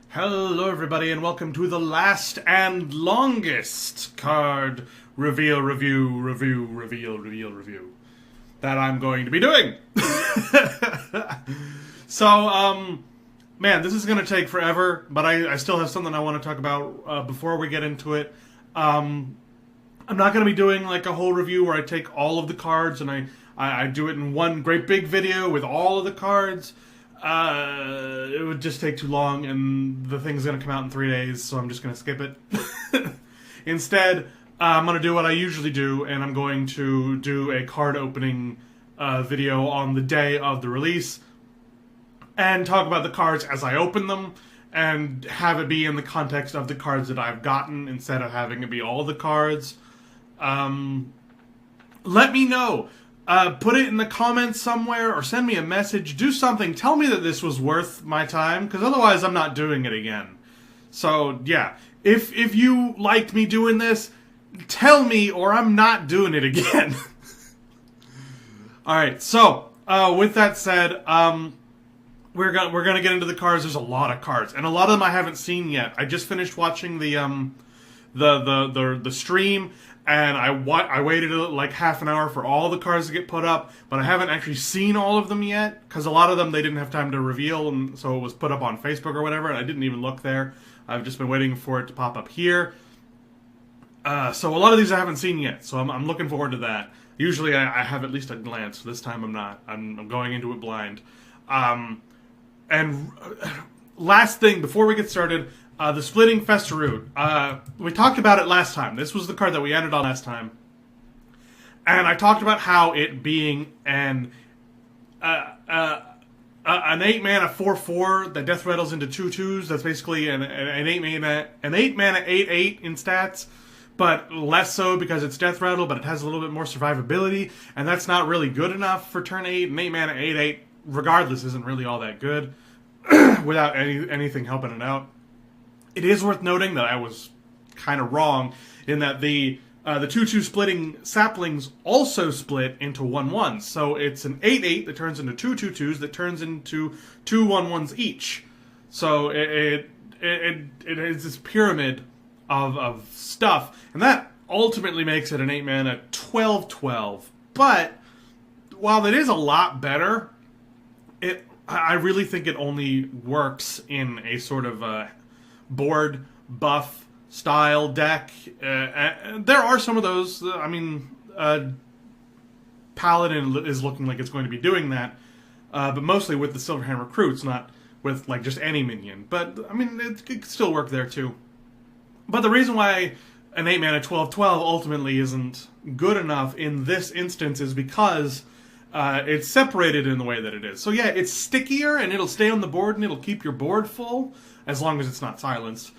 Hello everybody and welcome to the last and longest card reveal that I'm going to be doing. So, man, this is going to take forever, but I still have something I want to talk about before we get into it. I'm not going to be doing like a whole review where I take all of the cards and I do it in one great big video with all of the cards. It would just take too long, and the thing's going to come out in 3 days, so I'm just going to skip it. Instead, I'm going to do what I usually do, and I'm going to do a card opening video on the day of the release, and talk about the cards as I open them, and have it be in the context of the cards that I've gotten, instead of having it be all the cards. Let me know. Put it in the comments somewhere, or send me a message. Do something. Tell me that this was worth my time, because otherwise I'm not doing it again. So, yeah. If you liked me doing this, tell me, or I'm not doing it again. Alright, so, with that said, we're gonna get into the cards. There's a lot of cards, and a lot of them I haven't seen yet. I just finished watching the stream, and I waited like half an hour for all the cards to get put up, but I haven't actually seen all of them yet, because a lot of them they didn't have time to reveal, and so it was put up on Facebook or whatever, and I didn't even look there. I've just been waiting for it to pop up here. So a lot of these I haven't seen yet, so I'm looking forward to that. Usually I have at least a glance. This time I'm not. I'm going into it blind. And last thing, before we get started, the Splitting Festeroot. We talked about it last time. This was the card that we ended on last time. And I talked about how it being an 8-mana 4/4 that death rattles into 2/2s. That's basically an 8-mana 8/8 in stats, but less so because it's death rattle, but it has a little bit more survivability, and that's not really good enough for turn 8. An 8-mana 8/8, regardless, isn't really all that good without anything helping it out. It is worth noting that I was kind of wrong in that the 2/2 splitting saplings also split into 1/1s. So it's an 8/8 that turns into 2 2/2s that turns into 2 1/1s each. So it is this pyramid of stuff, and that ultimately makes it an 8-mana 12/12. But while it is a lot better, I really think it only works in a sort of board buff style deck. There are some of those. I mean, Paladin is looking like it's going to be doing that, but mostly with the Silverhand recruits, not with like just any minion. But I mean, it could still work there too. But the reason why an 8-mana 12/12 ultimately isn't good enough in this instance is because it's separated in the way that it is. So yeah, it's stickier and it'll stay on the board and it'll keep your board full as long as it's not silenced.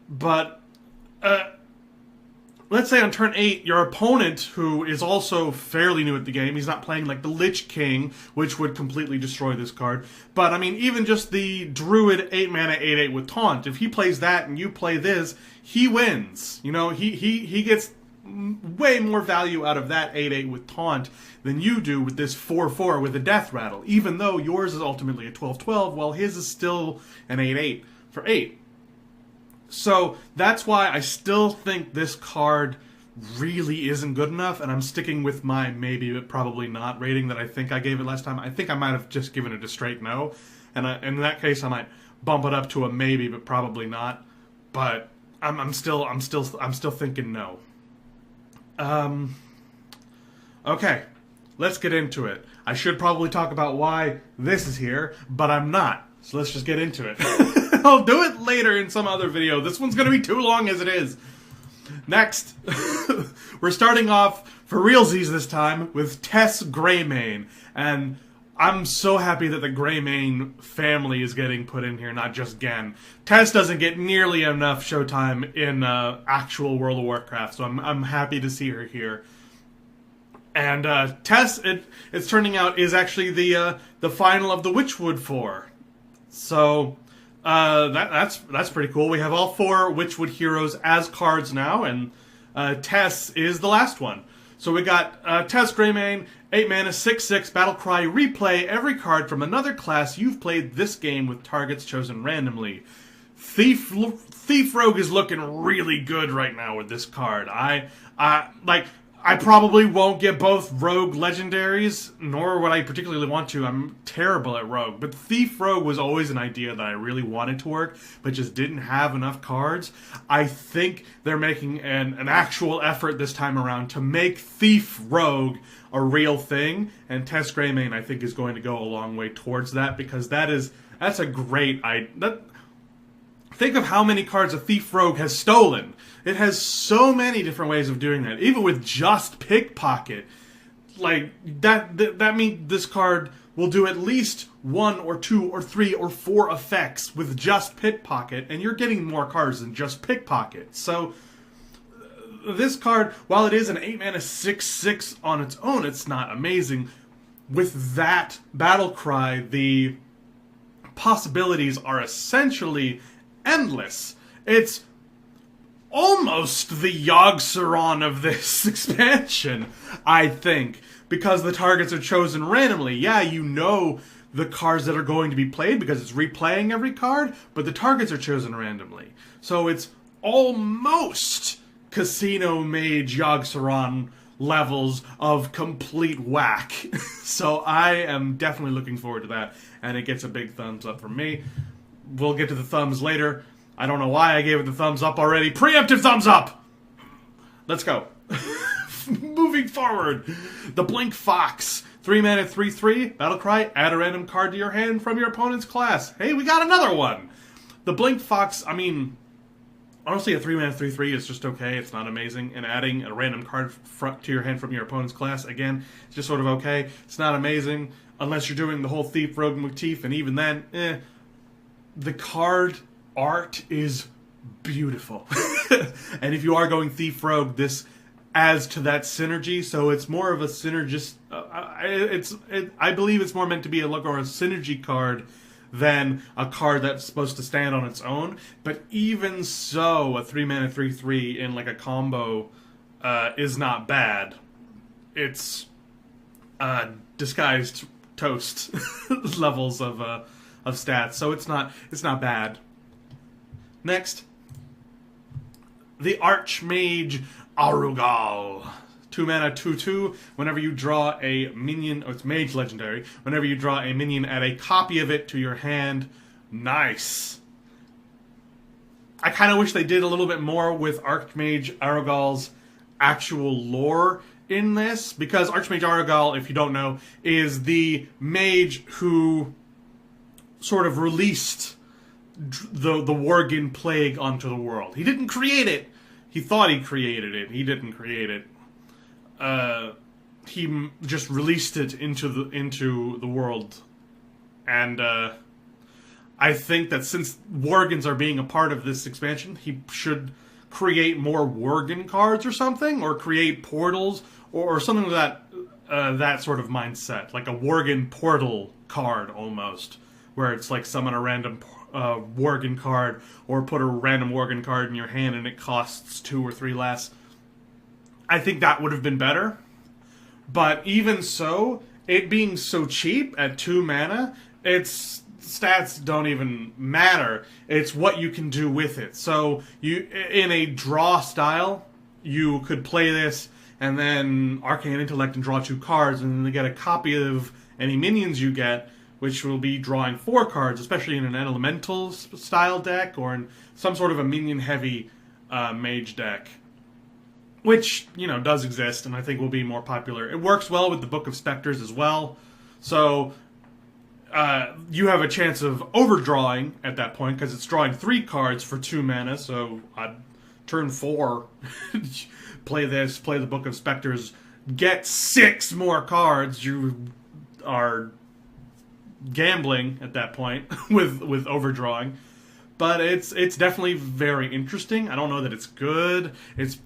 But let's say on turn 8, your opponent, who is also fairly new at the game, he's not playing like the Lich King, which would completely destroy this card. But I mean, even just the Druid 8-mana 8/8 with Taunt, if he plays that and you play this, he wins. You know, he gets way more value out of that 8/8 with Taunt than you do with this 4/4 with a Death Rattle, even though yours is ultimately a 12/12, while his is still an 8/8 for 8. So that's why I still think this card really isn't good enough, and I'm sticking with my maybe but probably not rating that I think I gave it last time. I think I might have just given it a straight no, and in that case I might bump it up to a maybe but probably not. But I'm still thinking no. Okay, let's get into it. I should probably talk about why this is here, but I'm not. So let's just get into it. I'll do it later in some other video. This one's going to be too long as it is. Next, we're starting off for realsies this time with Tes Greymane. And I'm so happy that the Greymane family is getting put in here, not just Gen. Tes doesn't get nearly enough showtime in actual World of Warcraft, so I'm happy to see her here. And Tes, it's turning out, is actually the final of the Witchwood 4. So that's pretty cool. We have all 4 Witchwood heroes as cards now, and Tes is the last one. So we got Tes Greymane, 8-mana, 6/6, Battlecry, replay every card from another class you've played this game with targets chosen randomly. Thief Rogue is looking really good right now with this card. I probably won't get both Rogue legendaries, nor would I particularly want to. I'm terrible at Rogue. But Thief Rogue was always an idea that I really wanted to work, but just didn't have enough cards. I think they're making an actual effort this time around to make Thief Rogue a real thing, and Tes Greymane, I think, is going to go a long way towards that, because that's a great idea. Think of how many cards a Thief Rogue has stolen. It has so many different ways of doing that. Even with just Pickpocket. Like, that means this card will do at least 1 or 2 or 3 or 4 effects with just Pickpocket, and you're getting more cards than just Pickpocket. So, this card, while it is an 8-mana 6/6 on its own, it's not amazing. With that battle cry, the possibilities are essentially endless. It's almost the Yogg-Saron of this expansion, I think, because the targets are chosen randomly. Yeah, you know the cards that are going to be played because it's replaying every card, but the targets are chosen randomly. So it's almost Casino Mage Yogg-Saron levels of complete whack. So I am definitely looking forward to that, and it gets a big thumbs up from me. We'll get to the thumbs later. I don't know why I gave it the thumbs up already. Preemptive thumbs up! Let's go. Moving forward. The Blink Fox. 3-mana 3/3. Battlecry. Add a random card to your hand from your opponent's class. Hey, we got another one! The Blink Fox, I mean, honestly, a 3-mana 3/3 is just okay. It's not amazing. And adding a random card to your hand from your opponent's class, again, it's just sort of okay. It's not amazing unless you're doing the whole Thief Rogue motif, and even then, the card art is beautiful. And if you are going Thief Rogue, this adds to that synergy, so it's more of a synergist. I believe it's more meant to be a synergy card than a card that's supposed to stand on its own. But even so, a 3-mana 3/3 in like a combo is not bad. It's disguised toast levels of stats, so it's not bad. Next, the Archmage Aragon. 2-mana 2/2. Whenever you draw a minion, it's Mage legendary. Whenever you draw a minion, add a copy of it to your hand. Nice. I kind of wish they did a little bit more with Archmage Aragon's actual lore in this, because Archmage Aragon, if you don't know, is the mage who sort of released the Worgen plague onto the world. He didn't create it. He thought he created it. He didn't create it. He just released it into the world. And I think that since Worgens are being a part of this expansion, he should create more Worgen cards or something, or create portals, or something like that sort of mindset, like a Worgen portal card almost, where it's like summon a random Worgen card, or put a random Worgen card in your hand and it costs 2 or 3 less. I think that would have been better. But even so, it being so cheap at 2 mana, its stats don't even matter. It's what you can do with it. So you, in a draw style, you could play this and then Arcane Intellect and draw 2 cards, and then they get a copy of any minions you get, which will be drawing 4 cards, especially in an Elemental style deck, or in some sort of a minion-heavy Mage deck. Which, does exist, and I think will be more popular. It works well with the Book of Specters as well, so you have a chance of overdrawing at that point, because it's drawing 3 cards for 2 mana, so turn 4, play this, play the Book of Specters, get 6 more cards. You are gambling at that point with overdrawing, but it's definitely very interesting. I don't know that it's good. It's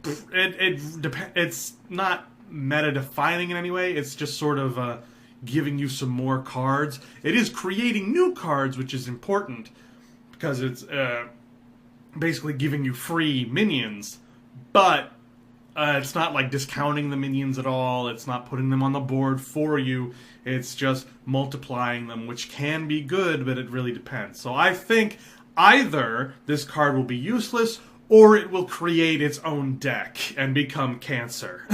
not meta defining in any way. It's just sort of giving you some more cards. It is creating new cards, which is important because it's basically giving you free minions, but it's not like discounting the minions at all. It's not putting them on the board for you. It's just multiplying them, which can be good, but it really depends. So I think either this card will be useless, or it will create its own deck and become cancer.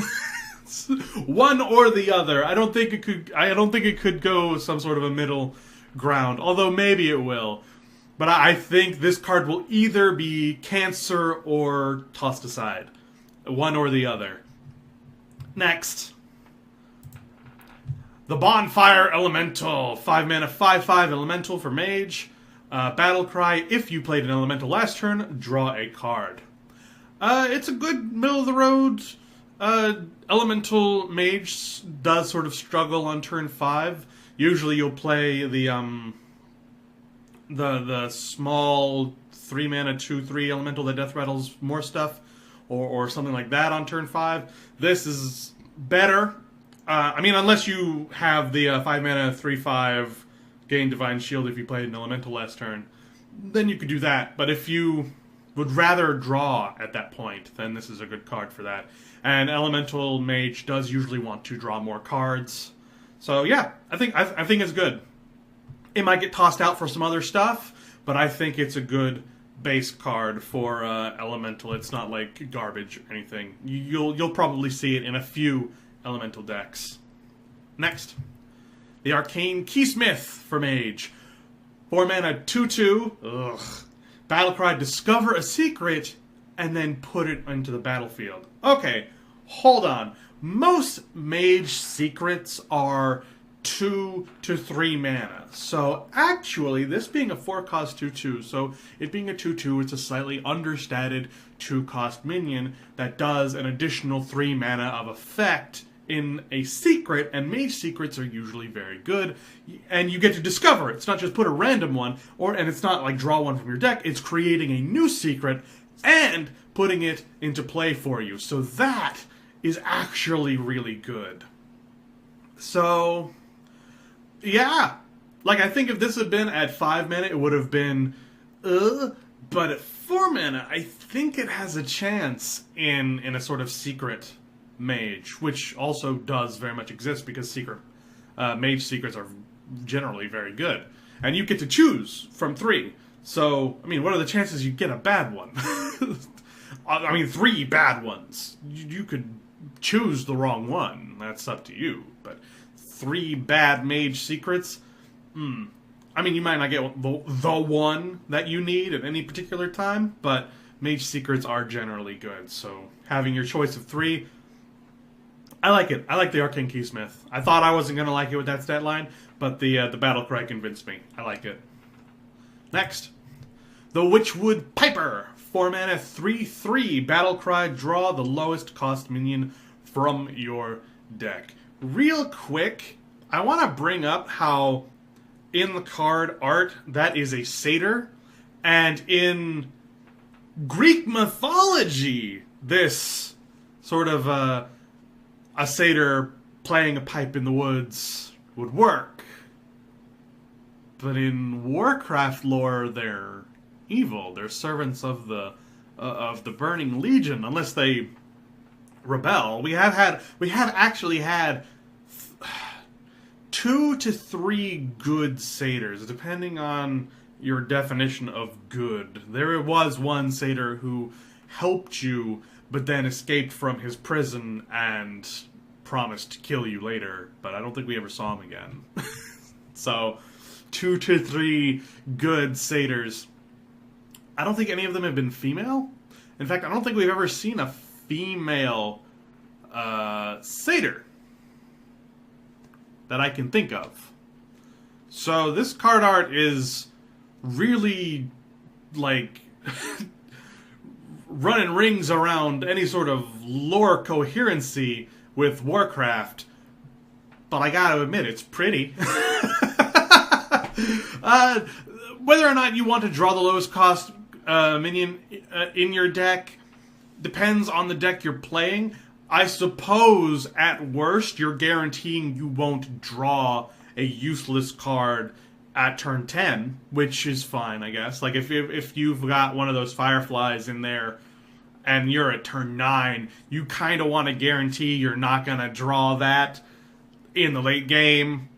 One or the other. I don't think it could go some sort of a middle ground, although maybe it will. But I think this card will either be cancer or tossed aside. One or the other. Next. The Bonfire Elemental. 5 mana, 5/5 Elemental for Mage. Battle Cry. If you played an Elemental last turn, draw a card. It's a good middle-of-the-road. Elemental Mage does sort of struggle on turn 5. Usually you'll play the small 3 mana 2/3 Elemental that death rattles more stuff, or something like that on turn 5. This is better. I mean, unless you have the 5 mana 3/5 gain Divine Shield if you played an Elemental last turn, then you could do that. But if you would rather draw at that point, then this is a good card for that. And Elemental Mage does usually want to draw more cards. So yeah, I think it's good. It might get tossed out for some other stuff, but I think it's a good base card for Elemental. It's not like garbage or anything. You'll probably see it in a few Elemental decks. Next, the Arcane Keysmith for Mage. 4 mana 2/2. Battlecry, discover a secret, and then put it into the battlefield. Okay, hold on. Most Mage secrets are 2 to 3 mana. So actually, this being a 4-cost 2/2, so it being a 2/2, it's a slightly understated 2-cost minion that does an additional 3 mana of effect in a secret, and Mage secrets are usually very good, and you get to discover it. It's not just put a random one, and it's not like draw one from your deck, it's creating a new secret and putting it into play for you. So that is actually really good. So, yeah. Like, I think if this had been at 5 mana, it would have been, but at 4 mana, I think it has a chance in a sort of secret Mage, which also does very much exist because Mage secrets are generally very good. And you get to choose from 3. So, I mean, what are the chances you get a bad one? I mean, 3 bad ones. You could choose the wrong one. That's up to you. But 3 bad Mage secrets? I mean, you might not get the one that you need at any particular time, but Mage secrets are generally good. So, having your choice of 3... I like it. I like the Arcane Keysmith. I thought I wasn't going to like it with that stat line, but the Battlecry convinced me. I like it. Next, the Witchwood Piper. 4 mana, 3/3. Battlecry, draw the lowest cost minion from your deck. Real quick, I want to bring up how in the card art that is a satyr, and in Greek mythology, this sort of a satyr playing a pipe in the woods would work. But in Warcraft lore, they're evil. They're servants of the Burning Legion, unless they rebel. We have actually had 2 to 3 good satyrs, depending on your definition of good. There was one satyr who helped you, but then escaped from his prison and promised to kill you later, but I don't think we ever saw him again. So, 2 to 3 good satyrs. I don't think any of them have been female. In fact, I don't think we've ever seen a female satyr that I can think of. So, this card art is really, like... running rings around any sort of lore coherency with Warcraft, but I gotta admit, it's pretty. Whether or not you want to draw the lowest cost minion in your deck depends on the deck you're playing. I suppose, at worst, you're guaranteeing you won't draw a useless card at turn 10, which is fine, I guess. Like, if you've got one of those Fireflies in there and you're at turn 9, you kind of want to guarantee you're not going to draw that in the late game.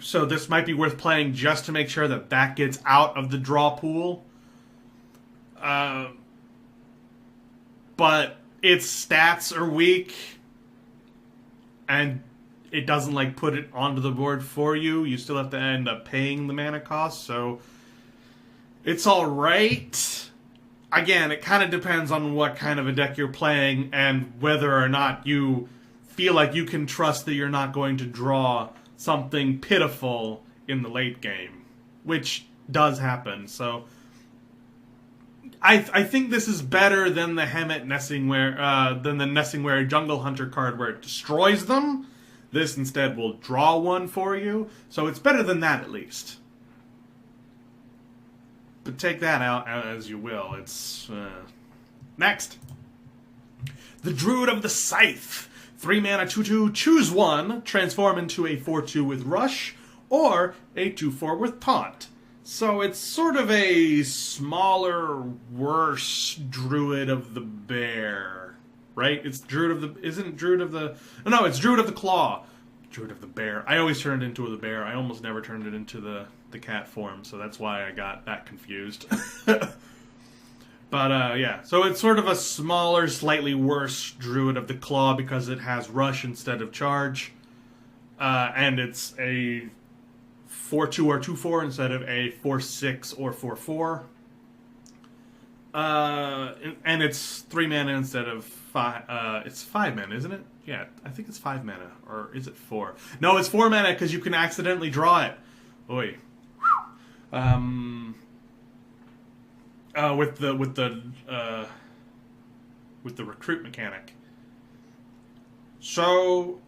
So this might be worth playing just to make sure that that gets out of the draw pool. But its stats are weak, and it doesn't like put it onto the board for you. You still have to end up paying the mana cost, so it's alright. Again, it kind of depends on what kind of a deck you're playing and whether or not you feel like you can trust that you're not going to draw something pitiful in the late game, which does happen. So I think this is better than the Hemet Nessingware Jungle Hunter card where it destroys them. This instead will draw one for you, so it's better than that at least. But take that out as you will. It's next. The Druid of the Scythe. 3 mana 2/2, choose one, transform into a 4/2 with Rush, or a 2/4 with Taunt. So it's sort of a smaller, worse Druid of the Bear, right? It's Druid of the... Isn't it Druid of the... No, it's Druid of the Claw. Druid of the Bear. I always turned it into the bear. I almost never turned it into the cat form, so that's why I got that confused. But, yeah. So it's sort of a smaller, slightly worse Druid of the Claw because it has Rush instead of Charge. And it's a 4/2 or 2/4 instead of a 4/6 or 4/4. And it's 3 mana instead of 5. It's 5 mana, isn't it? Yeah, I think it's 5 mana. Or is it 4? No, it's 4 mana because you can accidentally draw it. Oy. With the recruit mechanic. So,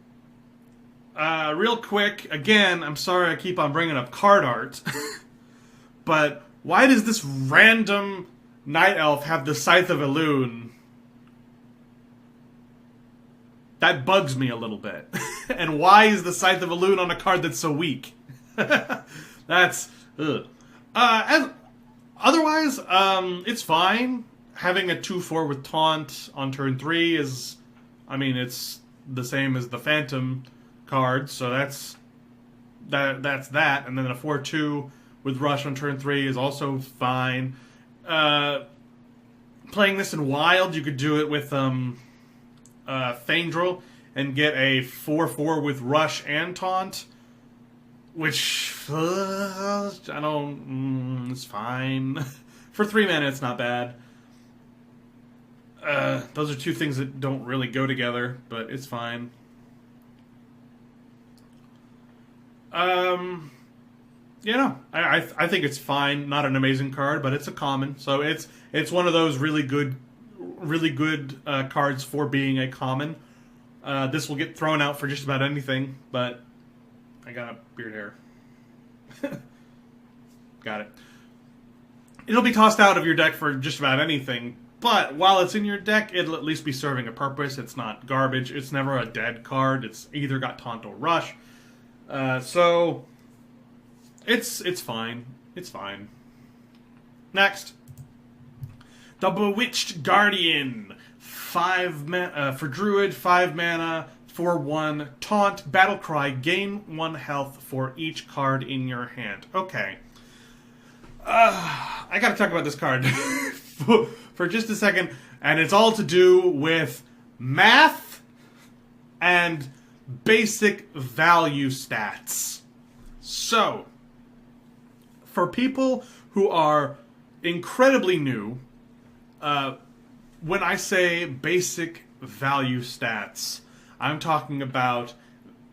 real quick, again, I'm sorry I keep on bringing up card art, but why does this random Night Elf have the Scythe of Elune? That bugs me a little bit. And why is the Scythe of Elune on a card that's so weak? That's... Ugh. Otherwise, it's fine. Having a 2/4 with Taunt on turn 3 is... I mean, it's the same as the Phantom card, so that's that. And then a 4/2 with Rush on turn 3 is also fine. Playing this in Wild, you could do it with Thandril and get a 4/4 with Rush and Taunt, which I don't... it's fine. For 3 mana, it's not bad. Those are two things that don't really go together, but it's fine. You know, I think it's fine. Not an amazing card, but it's a common. So it's one of those really good cards for being a common. This will get thrown out for just about anything, but I got beard hair. Got it. It'll be tossed out of your deck for just about anything, but while it's in your deck, it'll at least be serving a purpose. It's not garbage. It's never a dead card. It's either got Taunt or Rush. So it's fine. It's fine. Next. The Bewitched Guardian. 5 mana for Druid, 5 mana, 4/1, Taunt, Battlecry, gain 1 health for each card in your hand. Okay. I gotta talk about this card for just a second, and it's all to do with math and basic value stats. So, for people who are incredibly new, when I say basic value stats, I'm talking about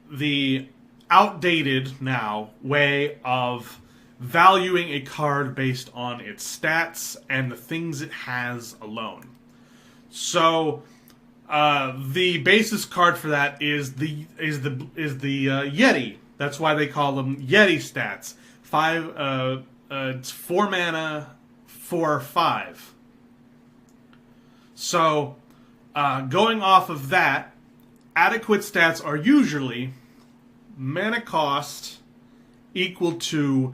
the outdated now way of valuing a card based on its stats and the things it has alone. So the basis card for that is the Yeti. That's why they call them Yeti stats. It's 4 mana, 4/5. So going off of that, adequate stats are usually mana cost equal to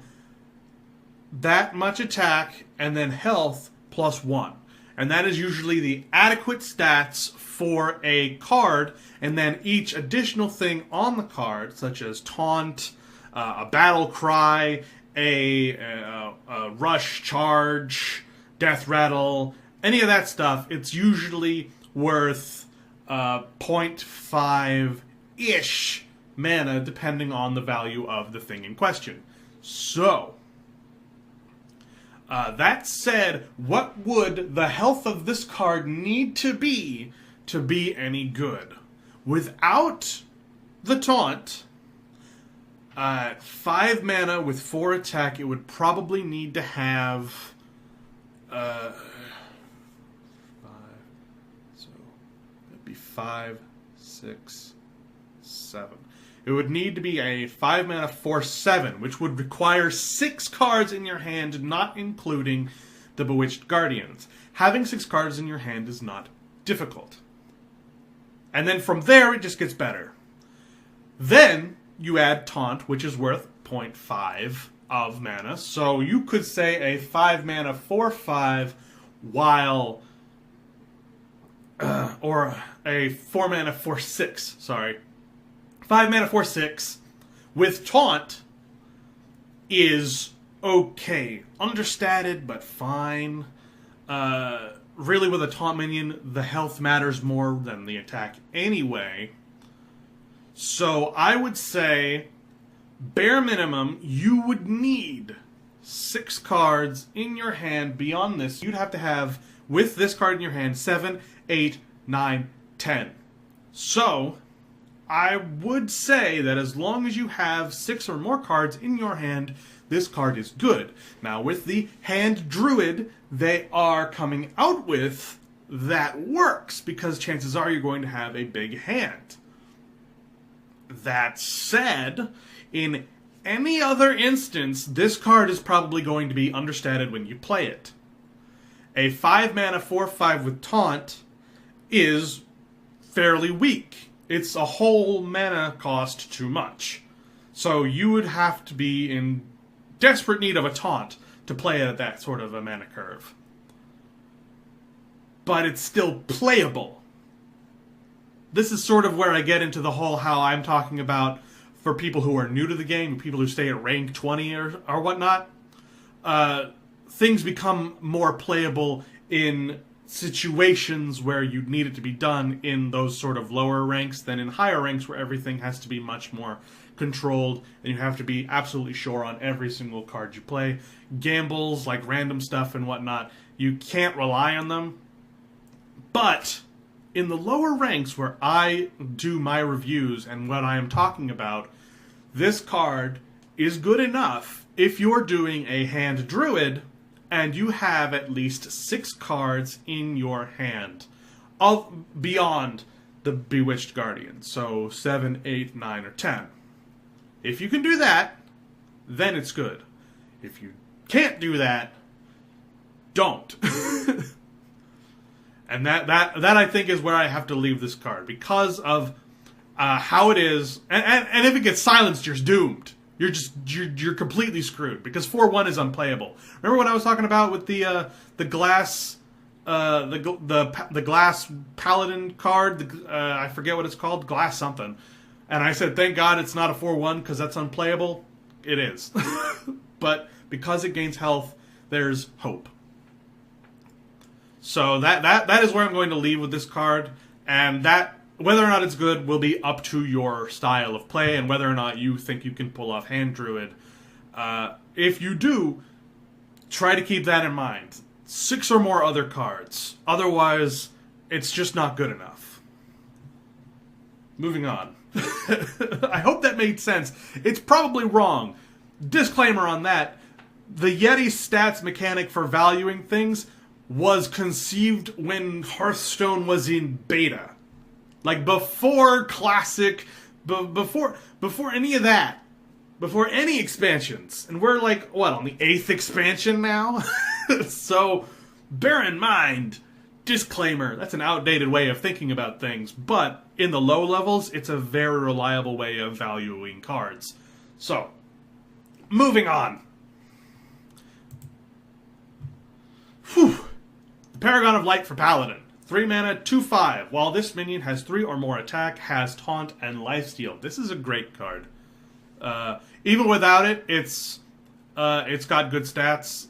that much attack and then health +1. And that is usually the adequate stats for a card, and then each additional thing on the card, such as Taunt, a Battle Cry, a Rush, Charge, Death Rattle, any of that stuff, it's usually worth 0.5-ish mana, depending on the value of the thing in question. So, that said, what would the health of this card need to be any good? Without the taunt, 5 mana with 4 attack, it would probably need to have 5. So that'd be 5, 6, 7. It would need to be a 5 mana 4/7, which would require 6 cards in your hand, not including the Bewitched Guardians. Having 6 cards in your hand is not difficult. And then from there, it just gets better. Then you add Taunt, which is worth 0.5 of mana. So you could say a 5 mana 4/5 while... or a 4 mana 4/6, sorry. 5 mana 4/6 with Taunt is okay. Understated, but fine. Really, with a Taunt minion, the health matters more than the attack anyway. So I would say, bare minimum, you would need 6 cards in your hand. Beyond this, you'd have to have, with this card in your hand, 7, 8, 9, 10. So I would say that as long as you have 6 or more cards in your hand, this card is good. Now, with the hand Druid they are coming out with, that works, because chances are you're going to have a big hand. That said, in any other instance, this card is probably going to be understated when you play it. A 5 mana 4/5 with Taunt is fairly weak. It's a whole mana cost too much. So you would have to be in desperate need of a Taunt to play it at that sort of a mana curve. But it's still playable. This is sort of where I get into the whole how I'm talking about for people who are new to the game, people who stay at rank 20 or whatnot. Things become more playable in situations where you need it to be done in those sort of lower ranks than in higher ranks where everything has to be much more controlled and you have to be absolutely sure on every single card you play. Gambles, like random stuff and whatnot, you can't rely on them. But in the lower ranks where I do my reviews and what I am talking about, this card is good enough if you're doing a hand Druid and you have at least 6 cards in your hand beyond the Bewitched Guardian. So 7, 8, 9, or 10. If you can do that, then it's good. If you can't do that, don't. And that I think is where I have to leave this card, because of how it is. And if it gets silenced, you're doomed. You're completely screwed, because 4/1 is unplayable. Remember what I was talking about with the glass the glass Paladin card? I forget what it's called, glass something. And I said, thank God it's not a 4/1 because that's unplayable. It is. But because it gains health, there's hope. So that is where I'm going to leave with this card, and that, whether or not it's good, will be up to your style of play and whether or not you think you can pull off Hand Druid. If you do, try to keep that in mind. 6 or more other cards. Otherwise, it's just not good enough. Moving on. I hope that made sense. It's probably wrong. Disclaimer on that. The Yeti stats mechanic for valuing things was conceived when Hearthstone was in beta. Like, before Classic, before any of that. Before any expansions. And we're like, what, on the 8th expansion now? So, bear in mind, disclaimer, that's an outdated way of thinking about things. But, in the low levels, it's a very reliable way of valuing cards. So, moving on. Whew. Paragon of Light for Paladin. 3 mana, 2/5. While this minion has 3 or more attack, has Taunt and Lifesteal. This is a great card. Even without it, it's got good stats.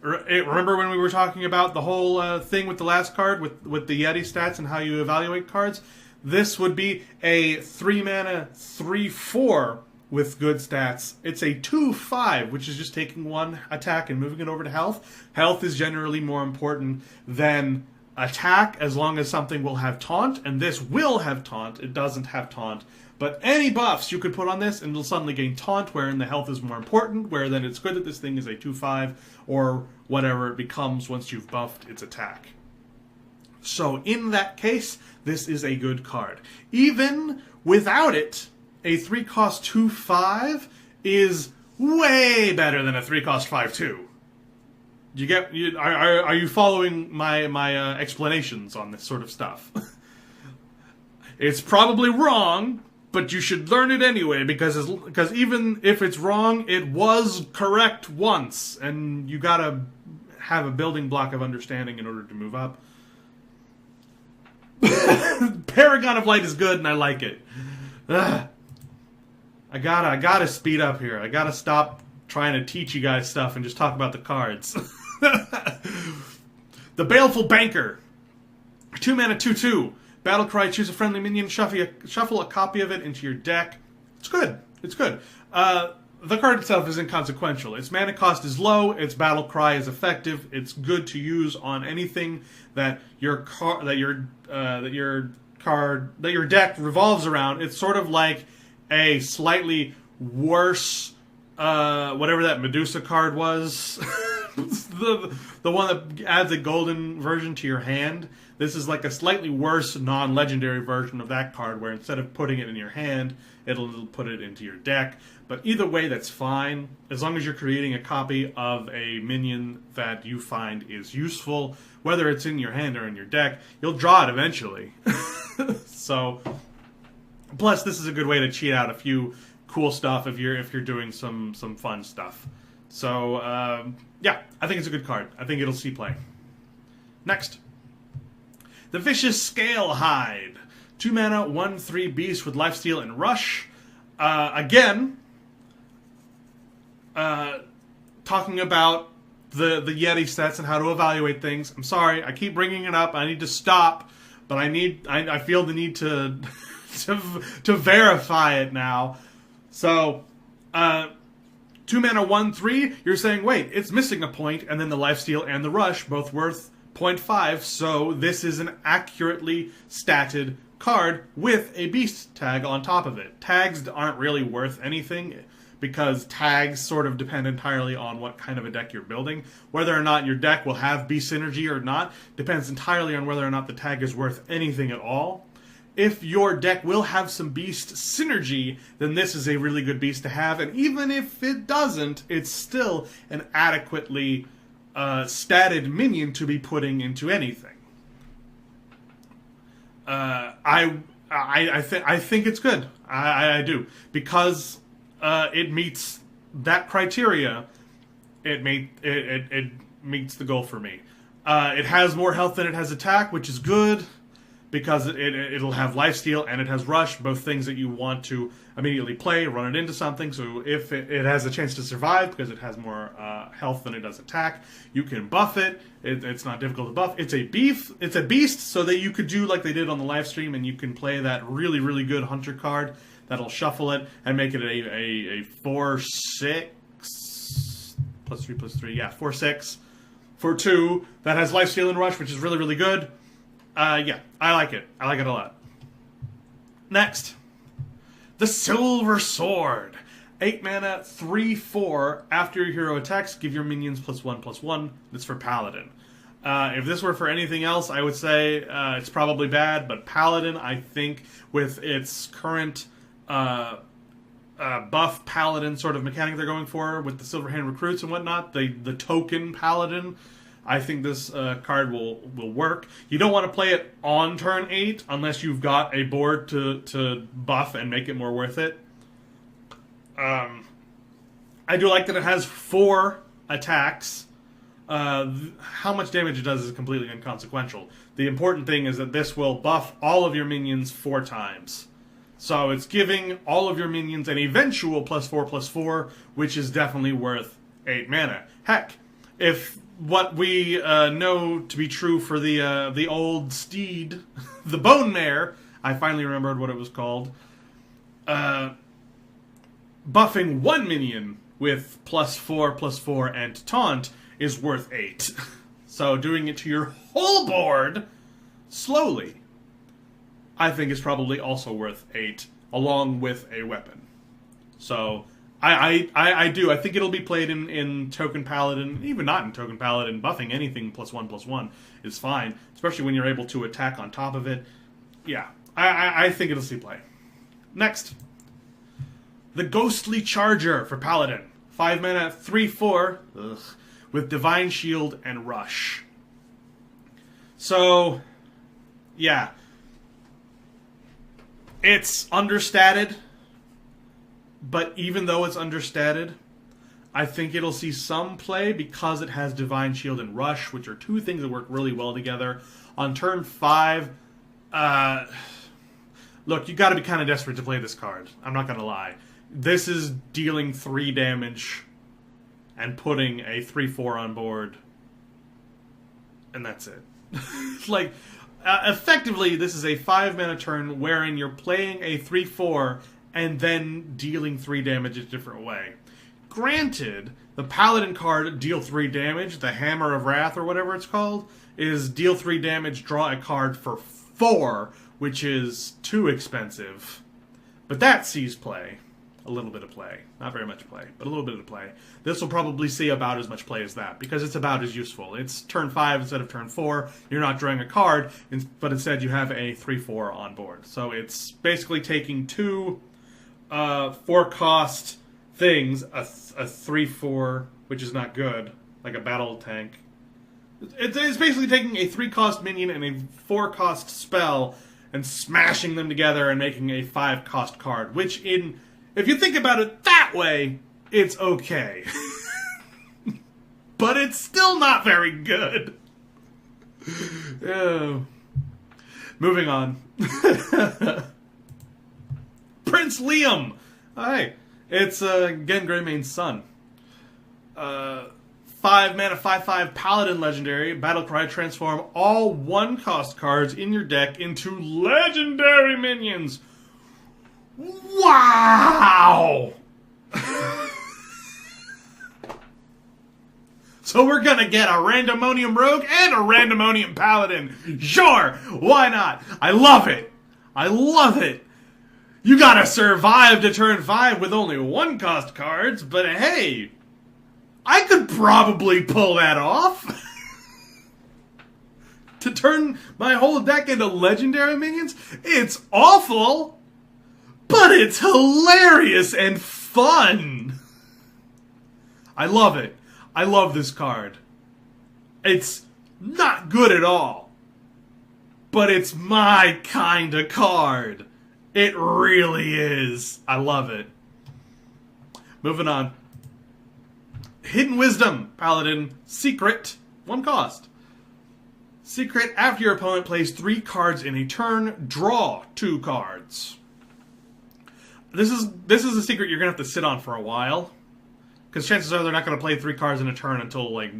Remember when we were talking about the whole thing with the last card, with the Yeti stats and how you evaluate cards? This would be a 3-mana 3/4 with good stats. It's a 2/5, which is just taking one attack and moving it over to health. Health is generally more important than attack, as long as something will have taunt, and this will have taunt. It doesn't have taunt. But any buffs you could put on this, and it'll suddenly gain taunt, wherein the health is more important, where then it's good that this thing is a 2/5, or whatever it becomes once you've buffed its attack. So in that case, this is a good card. Even without it, a 3-cost 2/5 is way better than a 3-cost 5/2. Are you following my explanations on this sort of stuff? It's probably wrong, but you should learn it anyway, because even if it's wrong, it was correct once, and you gotta have a building block of understanding in order to move up. Paragon of Light is good, and I like it. Ugh. I gotta speed up here. I gotta stop trying to teach you guys stuff and just talk about the cards. The Baleful Banker. 2-mana 2/2. Battle cry, choose a friendly minion, shuffle a copy of it into your deck. It's good. It's good. The card itself is inconsequential. Its mana cost is low, its battle cry is effective, it's good to use on anything that your deck revolves around. It's sort of like a slightly worse whatever that Medusa card was. the one that adds a golden version to your hand. This is like a slightly worse non-legendary version of that card, where instead of putting it in your hand, it'll put it into your deck. But either way, that's fine, as long as you're creating a copy of a minion that you find is useful, whether it's in your hand or in your deck. You'll draw it eventually. So, plus this is a good way to cheat out a few cool stuff if you're doing some fun stuff. So, yeah, I think it's a good card. I think it'll see play. Next. The Vicious Scalehide. 2-mana, 1/3 beast with lifesteal and rush. Again, talking about the Yeti stats and how to evaluate things. I'm sorry, I keep bringing it up. I need to stop, but I feel the need to to verify it now. So, 2-mana 1/3. You're saying, wait, it's missing a point, and then the lifesteal and the rush both worth 0.5. So this is an accurately statted card with a beast tag on top of it. Tags aren't really worth anything, because tags sort of depend entirely on what kind of a deck you're building. Whether or not your deck will have beast synergy or not depends entirely on whether or not the tag is worth anything at all. If your deck will have some beast synergy, then this is a really good beast to have, and even if it doesn't, it's still an adequately statted minion to be putting into anything. I think it's good. I do, because it meets that criteria. It meets the goal for me. It has more health than it has attack, which is good, because it'll have lifesteal and it has rush, both things that you want to immediately play, run it into something. So if it has a chance to survive because it has more health than it does attack, you can buff it. It's not difficult to buff. It's a beast, so that you could do like they did on the live stream, and you can play that really, really good hunter card that'll shuffle it and make it a 4/6 +3/3. Yeah, 4/6 for 2 that has lifesteal and rush, which is really, really good. Yeah, I like it. I like it a lot. Next. The Silver Sword. 8-mana, 3/4. After your hero attacks, give your minions +1/+1. That's for Paladin. If this were for anything else, I would say it's probably bad, but Paladin, I think, with its current buff Paladin sort of mechanic they're going for, with the Silverhand recruits and whatnot, the token Paladin, I think this card will work. You don't want to play it on turn 8 unless you've got a board to buff and make it more worth it. I do like that it has 4 attacks. How much damage it does is completely inconsequential. The important thing is that this will buff all of your minions 4 times. So it's giving all of your minions an eventual +4/+4, which is definitely worth 8 mana. Heck, if what we know to be true for the old steed, the Bone Mare. I finally remembered what it was called. Buffing one minion with +4/+4 and taunt is worth 8. So doing it to your whole board slowly, I think is probably also worth 8, along with a weapon. So I do. I think it'll be played in Token Paladin, even not in Token Paladin. Buffing anything +1/+1 is fine, especially when you're able to attack on top of it. Yeah, I think it'll see play. Next, the Ghostly Charger for Paladin. 5 mana, 3/4, with Divine Shield and Rush. So, yeah. It's understated, but even though it's understated, I think it'll see some play because it has Divine Shield and Rush, which are two things that work really well together. On turn 5, look, you gotta be kind of desperate to play this card. I'm not gonna lie. This is dealing 3 damage and putting a 3/4 on board. And that's it. Like, effectively, this is a 5 mana turn wherein you're playing a 3/4 and then dealing 3 damage a different way. Granted, the Paladin card, deal 3 damage, the Hammer of Wrath or whatever it's called, is deal 3 damage, draw a card for 4, which is too expensive. But that sees play. A little bit of play. Not very much play, but a little bit of play. This will probably see about as much play as that, because it's about as useful. It's turn 5 instead of turn 4. You're not drawing a card, but instead you have a 3/4 on board. So it's basically taking 2 4-cost things, a 3/4, which is not good, like a battle tank. It's basically taking a 3-cost minion and a 4-cost spell and smashing them together and making a 5-cost card, which if you think about it that way, it's okay. But it's still not very good. Moving on. Prince Liam! Hi. It's, again, Greymane's son. 5 mana, 5/5 Paladin Legendary. Battlecry, transform all 1-cost cards in your deck into legendary minions. Wow! So we're gonna get a Randomonium Rogue and a Randomonium Paladin. Sure! Why not? I love it! I love it! You gotta survive to turn 5 with only 1-cost cards, but hey, I could probably pull that off. To turn my whole deck into legendary minions? It's awful! But it's hilarious and fun! I love it. I love this card. It's not good at all. But it's my kind of card. It really is. I love it. Moving on. Hidden Wisdom, Paladin Secret, 1 cost. Secret, after your opponent plays 3 cards in a turn, draw 2 cards. This is a secret you're going to have to sit on for a while. Because chances are they're not going to play 3 cards in a turn until, like,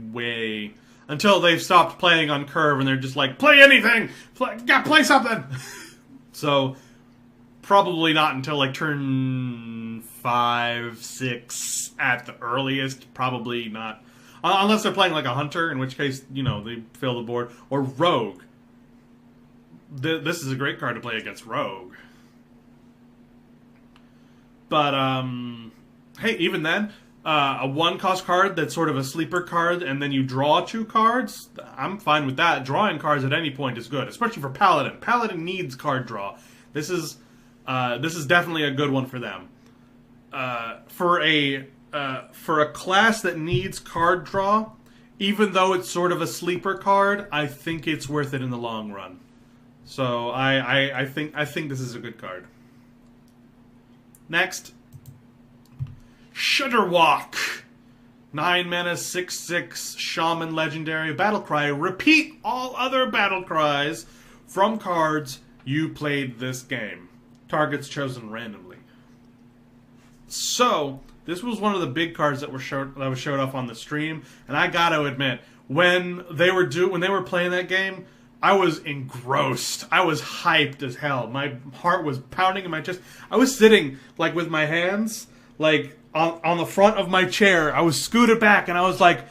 until they've stopped playing on curve and they're just like, play anything! Play something! So, probably not until, like, turn 5, 6 at the earliest. Probably not. Unless they're playing, like, a Hunter, in which case, you know, they fill the board. Or Rogue. This is a great card to play against Rogue. But, hey, even then, a 1-cost card that's sort of a sleeper card, and then you draw 2 cards, I'm fine with that. Drawing cards at any point is good, especially for Paladin. Paladin needs card draw. This is definitely a good one for them. For a class that needs card draw, even though it's sort of a sleeper card, I think it's worth it in the long run. So I think this is a good card. Next, Shudderwalk. 9 mana, 6/6 Shaman Legendary Battlecry. Repeat all other Battlecries from cards you played this game. Targets chosen randomly. So, this was one of the big cards that was showed off on the stream, and I gotta admit, when they were playing that game, I was engrossed. I was hyped as hell. My heart was pounding in my chest. I was sitting like with my hands like on the front of my chair. I was scooted back and I was like,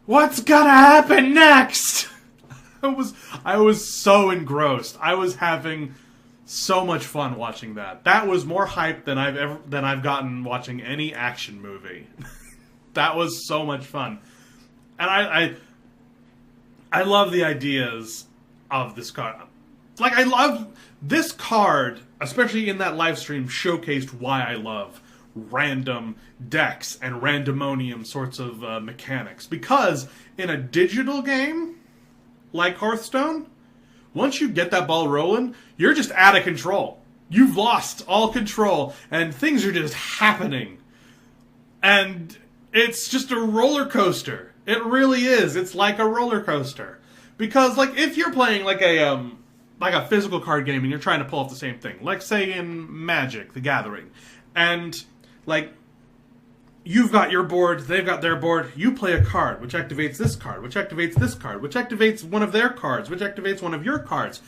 what's gonna happen next? I was so engrossed. I was having so much fun watching that. That was more hype than I've gotten watching any action movie. That was so much fun. And I love the ideas of this card. Like, I love this card, especially in that live stream, showcased why I love random decks and randomonium sorts of mechanics. Because in a digital game like Hearthstone, once you get that ball rolling, you're just out of control. You've lost all control, and things are just happening. And it's just a roller coaster. It really is. It's like a roller coaster. Because, like, if you're playing like a physical card game and you're trying to pull off the same thing, like, say, in Magic: The Gathering, and, like, you've got your board, they've got their board, you play a card, which activates this card, which activates this card, which activates one of their cards, which activates one of your cards,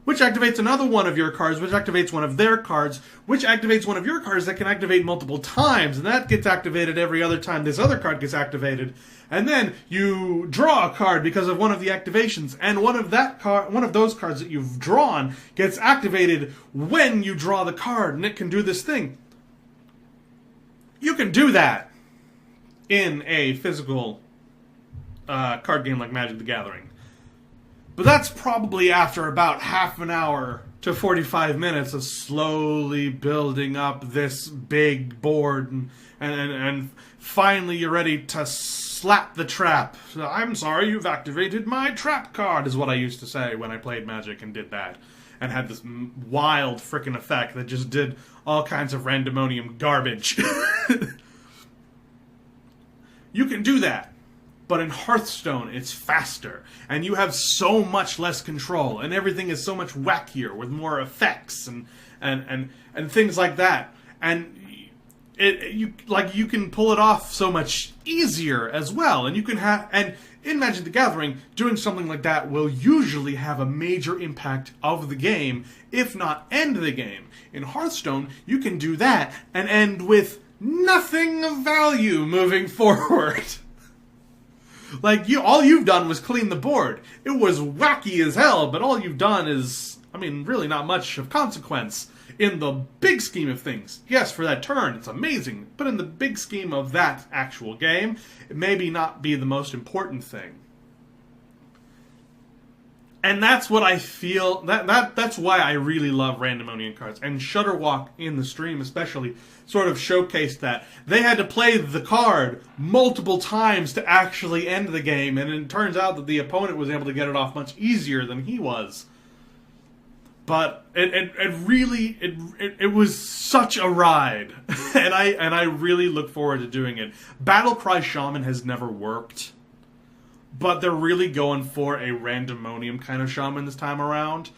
which activates another one of your cards, which activates one of their cards, which activates one of your cards that can activate multiple times, and that gets activated every other time this other card gets activated. And then you draw a card because of one of the activations, and one of those cards that you've drawn gets activated when you draw the card, and it can do this thing. You can do that in a physical card game like Magic: The Gathering. But that's probably after about half an hour to 45 minutes of slowly building up this big board, and finally you're ready to slap the trap. I'm sorry, you've activated my trap card, is what I used to say when I played Magic and did that. And had this wild frickin' effect that just did all kinds of randomonium garbage. You can do that. But in Hearthstone, it's faster. And you have so much less control. And everything is so much wackier with more effects and things like that. And you can pull it off so much easier as well. And you can and in Magic: The Gathering, doing something like that will usually have a major impact of the game, if not end the game. In Hearthstone, you can do that and end with nothing of value moving forward. Like, all you've done was clean the board. It was wacky as hell, but all you've done is, really not much of consequence in the big scheme of things. Yes, for that turn, it's amazing, but in the big scheme of that actual game, it maybe not be the most important thing. And that's what I feel, that's why I really love randomonium cards. And Shutterwalk in the stream especially sort of showcased that. They had to play the card multiple times to actually end the game, and it turns out that the opponent was able to get it off much easier than he was. But it was such a ride. and I really look forward to doing it. Battlecry Shaman has never worked. But they're really going for a randomonium kind of shaman this time around.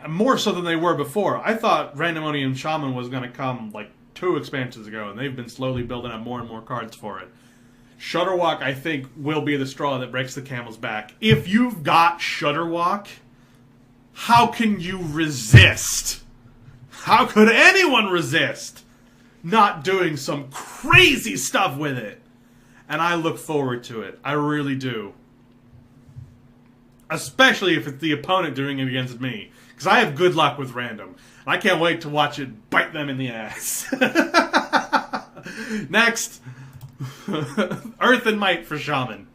More so than they were before. I thought randomonium shaman was going to come like 2 expansions ago, and they've been slowly building up more and more cards for it. Shutterwalk, I think, will be the straw that breaks the camel's back. If you've got Shutterwalk, how can you resist? How could anyone resist not doing some crazy stuff with it? And I look forward to it. I really do. Especially if it's the opponent doing it against me. Because I have good luck with random. I can't wait to watch it bite them in the ass. Next. Earth and Might for Shaman.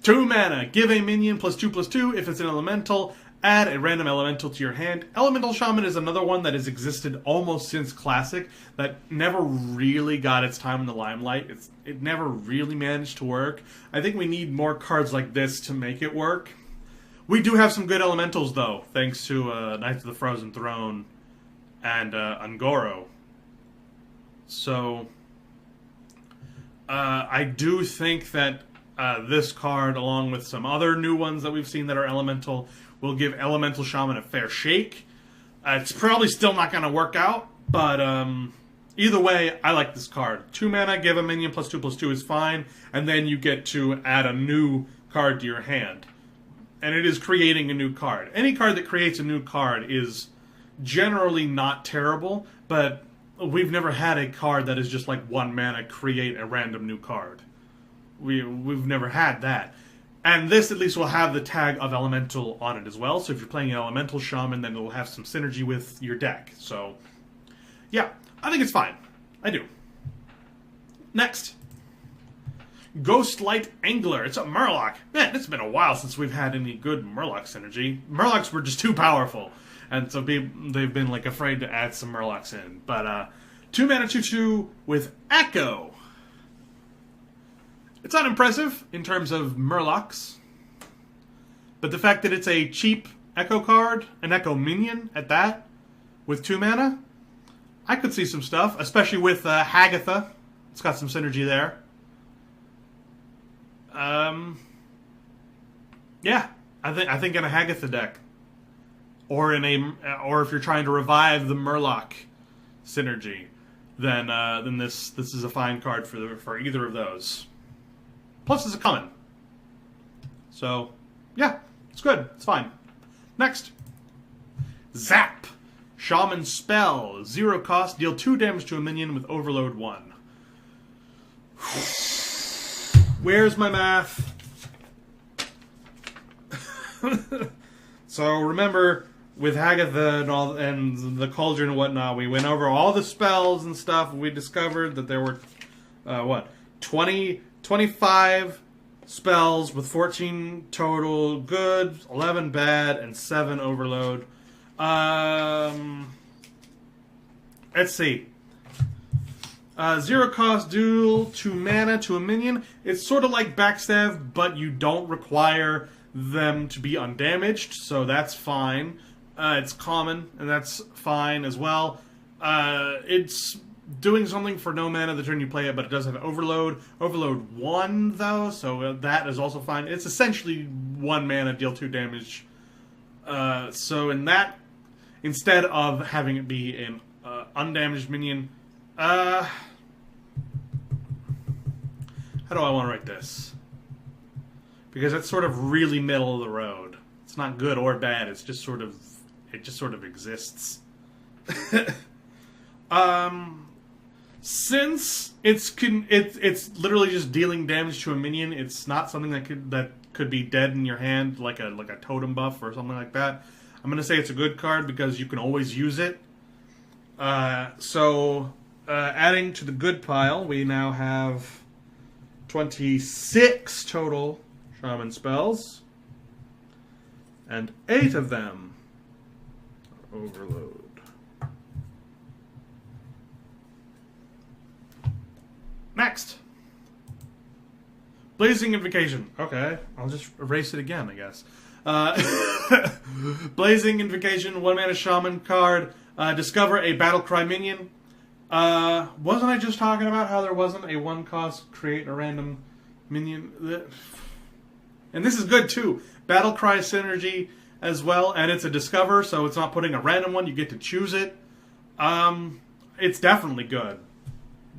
2 mana. Give a minion +2/+2 if it's an elemental. Add a random elemental to your hand. Elemental Shaman is another one that has existed almost since Classic that never really got its time in the limelight. It never really managed to work. I think we need more cards like this to make it work. We do have some good elementals, though, thanks to Knights of the Frozen Throne and Ungoro. So, I do think that this card, along with some other new ones that we've seen that are elemental, will give Elemental Shaman a fair shake. It's probably still not going to work out, but either way, I like this card. 2 mana, give a minion +2/+2 is fine, and then you get to add a new card to your hand. And it is creating a new card. Any card that creates a new card is generally not terrible, but we've never had a card that is just like 1 mana create a random new card. We've never had that. And this at least will have the tag of Elemental on it as well, so if you're playing an Elemental Shaman, then it'll have some synergy with your deck. So, yeah, I think it's fine. I do. Next. Ghostlight Angler. It's a Murloc. Man, it's been a while since we've had any good Murloc synergy. Murlocs were just too powerful, and so they've been like afraid to add some Murlocs in. But 2 mana 2/2 with Echo. It's not impressive in terms of Murlocs, but the fact that it's a cheap Echo card, an Echo minion at that, with 2 mana, I could see some stuff, especially with Hagatha. It's got some synergy there. Yeah, I think in a Hagatha deck, or if you're trying to revive the Murloc synergy, then this is a fine card for either of those. Plus, it's a common. So, yeah, it's good. It's fine. Next. Zap. Shaman spell. 0 cost. Deal 2 damage to a minion with Overload 1. Where's my math? So, remember, with Hagatha and the Cauldron and whatnot, we went over all the spells and stuff. We discovered that there were, 25 spells with 14 total good, 11 bad, and 7 overload. Let's see. 0 cost duel, 2 mana to a minion. It's sort of like Backstab, but you don't require them to be undamaged, so that's fine. It's common, and that's fine as well. It's doing something for no mana the turn you play it, but it does have Overload. Overload 1, though, so that is also fine. It's essentially 1 mana, deal 2 damage. So in that, instead of having it be an undamaged minion, how do I want to write this? Because it's sort of really middle of the road. It's not good or bad, it just sort of exists. Since it's literally just dealing damage to a minion, it's not something that could be dead in your hand, like a totem buff or something like that. I'm gonna say it's a good card because you can always use it. So adding to the good pile, we now have 26 total Shaman spells, and 8 of them are Overload. Next. Blazing Invocation. Okay, I'll just erase it again, I guess. Blazing Invocation, 1 mana Shaman card. Discover a Battlecry minion. Wasn't I just talking about how there wasn't a 1 cost create a random minion? And this is good too. Battlecry synergy as well, and it's a Discover, so it's not putting a random one, you get to choose it. It's definitely good.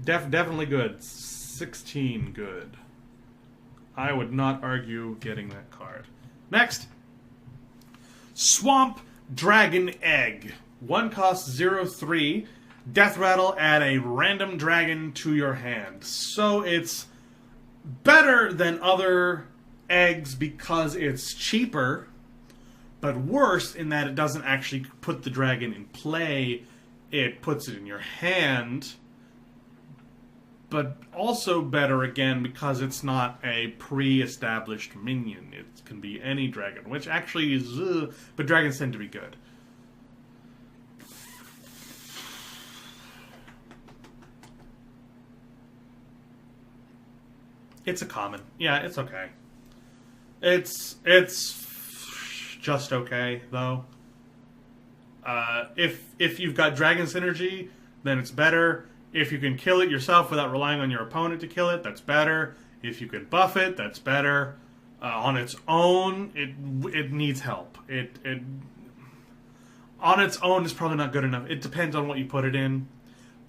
Definitely good. 16 good. I would not argue getting that card. Next. Swamp Dragon Egg. 1 cost 0/3. Death Rattle, add a random dragon to your hand. So it's better than other eggs because it's cheaper, but worse in that it doesn't actually put the dragon in play. It puts it in your hand. But also better, again, because it's not a pre-established minion. It can be any dragon, which actually is... but dragons tend to be good. It's a common. Yeah, it's okay. It's just okay, though. If you've got dragon synergy, then it's better. If you can kill it yourself without relying on your opponent to kill it, that's better. If you can buff it, that's better. On its own, it needs help. It on its own is probably not good enough. It depends on what you put it in.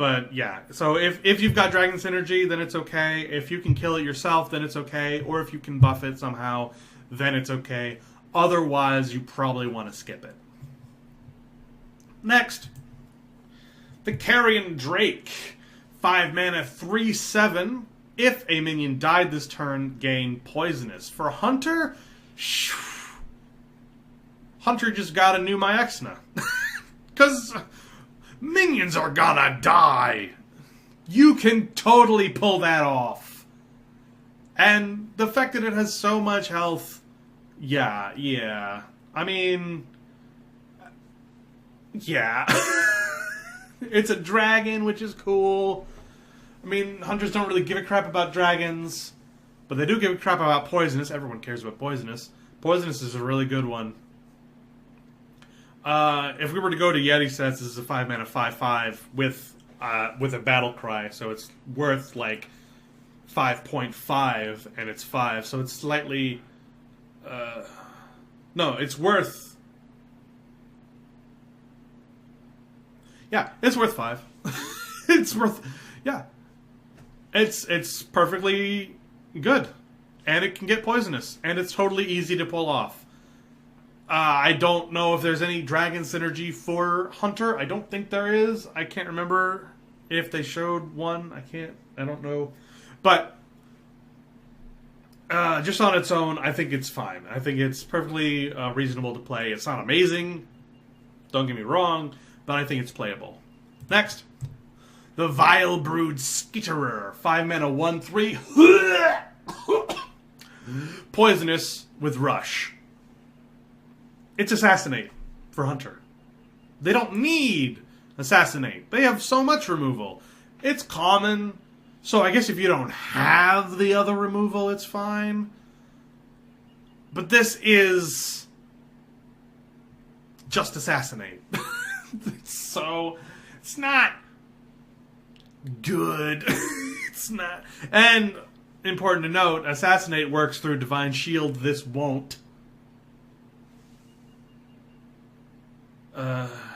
But yeah, so if you've got Dragon Synergy, then it's okay. If you can kill it yourself, then it's okay. Or if you can buff it somehow, then it's okay. Otherwise, you probably want to skip it. Next, the Kyrian Drake. 5 mana, 3/7. If a minion died this turn, gain Poisonous. For Hunter, Hunter just got a new Myexna. Because minions are gonna die. You can totally pull that off. And the fact that it has so much health, yeah. I mean, yeah. It's a dragon, which is cool. I mean, hunters don't really give a crap about dragons, but they do give a crap about Poisonous. Everyone cares about Poisonous. Poisonous is a really good one. If we were to go to Yeti sets, this is a 5 mana 5/5 with a battle cry, so it's worth like 5.5, and it's 5, so it's slightly. No, it's worth. Yeah, it's worth 5. It's worth. Yeah, it's perfectly good, and it can get Poisonous, and it's totally easy to pull off. I don't know if there's any Dragon Synergy for Hunter. I don't think there is. I can't remember if they showed one. I don't know. But just on its own, I think it's fine. I think it's perfectly reasonable to play. It's not amazing. Don't get me wrong. But I think it's playable. Next. The Vile Brood Skitterer. 5 mana 1/3. Poisonous with Rush. It's Assassinate for Hunter. They don't need Assassinate. They have so much removal. It's common, so I guess if you don't have the other removal, it's fine. But this is just Assassinate. So, it's not good. It's not. And, important to note, Assassinate works through Divine Shield. This won't.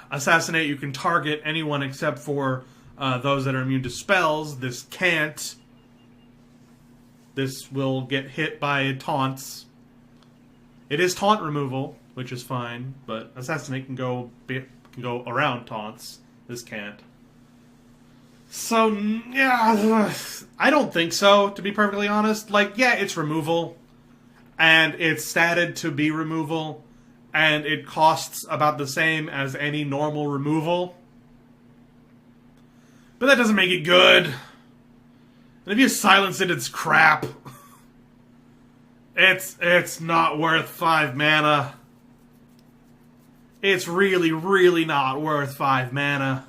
Assassinate, you can target anyone except for those that are immune to spells. This can't. This will get hit by taunts. It is taunt removal, which is fine, but Assassinate can go around taunts. This can't. So, yeah, I don't think so, to be perfectly honest. Like, yeah, it's removal, and it's statted to be removal, and it costs about the same as any normal removal. But that doesn't make it good. And if you silence it, it's crap. It's not worth 5 mana. It's really, really not worth 5 mana.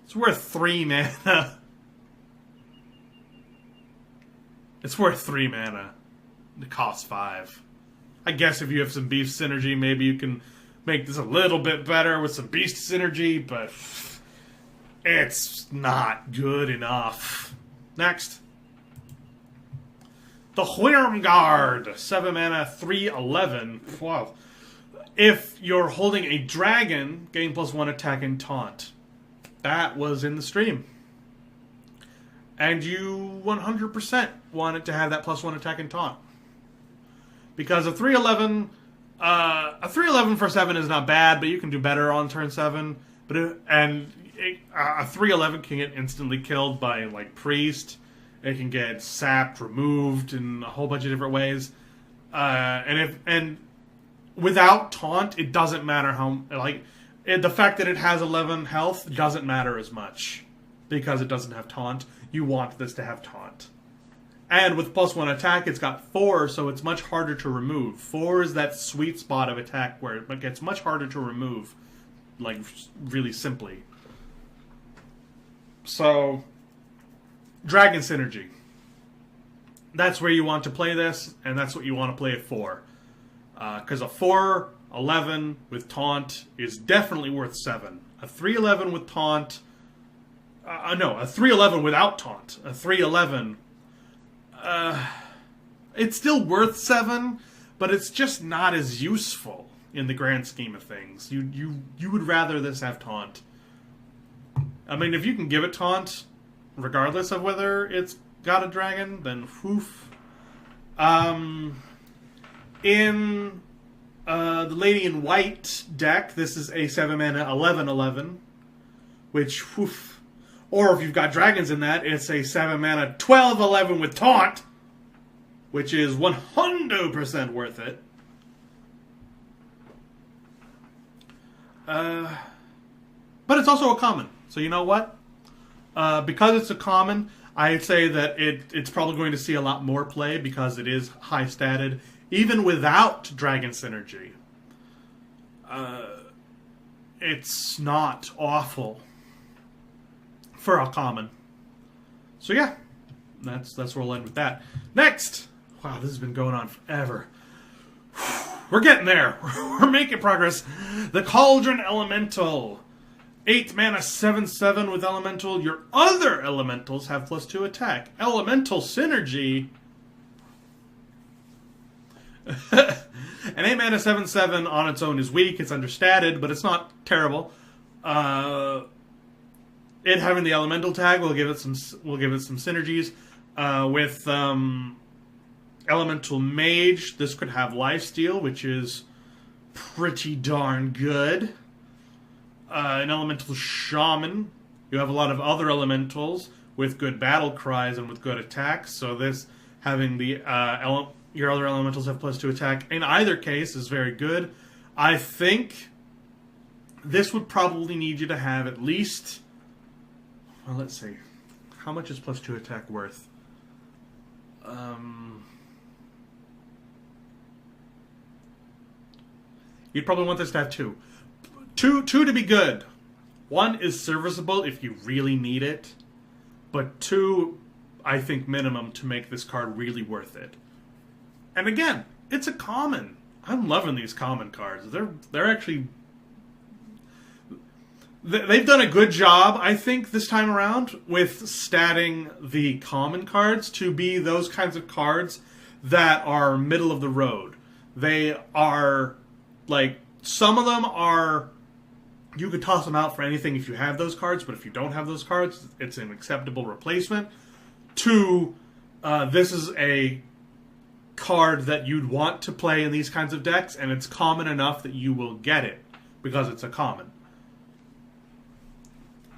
It's worth 3 mana. It's worth 3 mana. It costs 5. I guess if you have some beast synergy, maybe you can make this a little bit better with some beast synergy, but it's not good enough. Next. The Whirmguard. 7 mana, 3/11. Wow. If you're holding a dragon, gain +1 attack and taunt. That was in the stream. And you 100% wanted to have that +1 attack and taunt. Because a 3/11 for 7 is not bad, but you can do better on turn 7. A 3/11 can get instantly killed by like Priest. It can get sapped, removed in a whole bunch of different ways. And without taunt, it doesn't matter how the fact that it has 11 health doesn't matter as much because it doesn't have taunt. You want this to have taunt. And with +1 attack, it's got 4, so it's much harder to remove. 4 is that sweet spot of attack where it gets much harder to remove, like, really simply. So, Dragon Synergy. That's where you want to play this, and that's what you want to play it for. Because a 4/11 with taunt is definitely worth 7. A 3/11 with taunt... a 3/11 without taunt. A 3/11... it's still worth 7, but it's just not as useful in the grand scheme of things. You would rather this have taunt. I mean, if you can give it taunt, regardless of whether it's got a dragon, then whoof. In the Lady in White deck, this is a 7 mana 11/11, which whoof. Or if you've got dragons in that, it's a 7 mana 12/11 with taunt, which is 100% worth it. But it's also a common. So you know what? Because it's a common, I'd say that it's probably going to see a lot more play because it is high statted, even without dragon synergy. It's not awful for a common. So yeah, that's where we'll end with that. Next! Wow, this has been going on forever. We're getting there. We're making progress. The Cauldron Elemental. 8 mana 7/7 with Elemental. Your other elementals have +2 attack. Elemental synergy. An 8 mana 7/7 on its own is weak. It's understated, but it's not terrible. It having the elemental tag will give it some synergies. With Elemental Mage, this could have lifesteal, which is pretty darn good. An Elemental Shaman, you have a lot of other elementals with good battle cries and with good attacks, so this having the your other elementals have +2 attack in either case is very good. I think this would probably need you to have at least, well, let's see, how much is +2 attack worth? You'd probably want this to have 2. Two to be good. 1 is serviceable if you really need it, but 2, I think, minimum to make this card really worth it. And again, it's a common. I'm loving these common cards. They're actually... They've done a good job, I think, this time around with statting the common cards to be those kinds of cards that are middle of the road. They are, like, some of them are... You could toss them out for anything if you have those cards, but if you don't have those cards, it's an acceptable replacement. 2, this is a card that you'd want to play in these kinds of decks, and it's common enough that you will get it, because it's a common.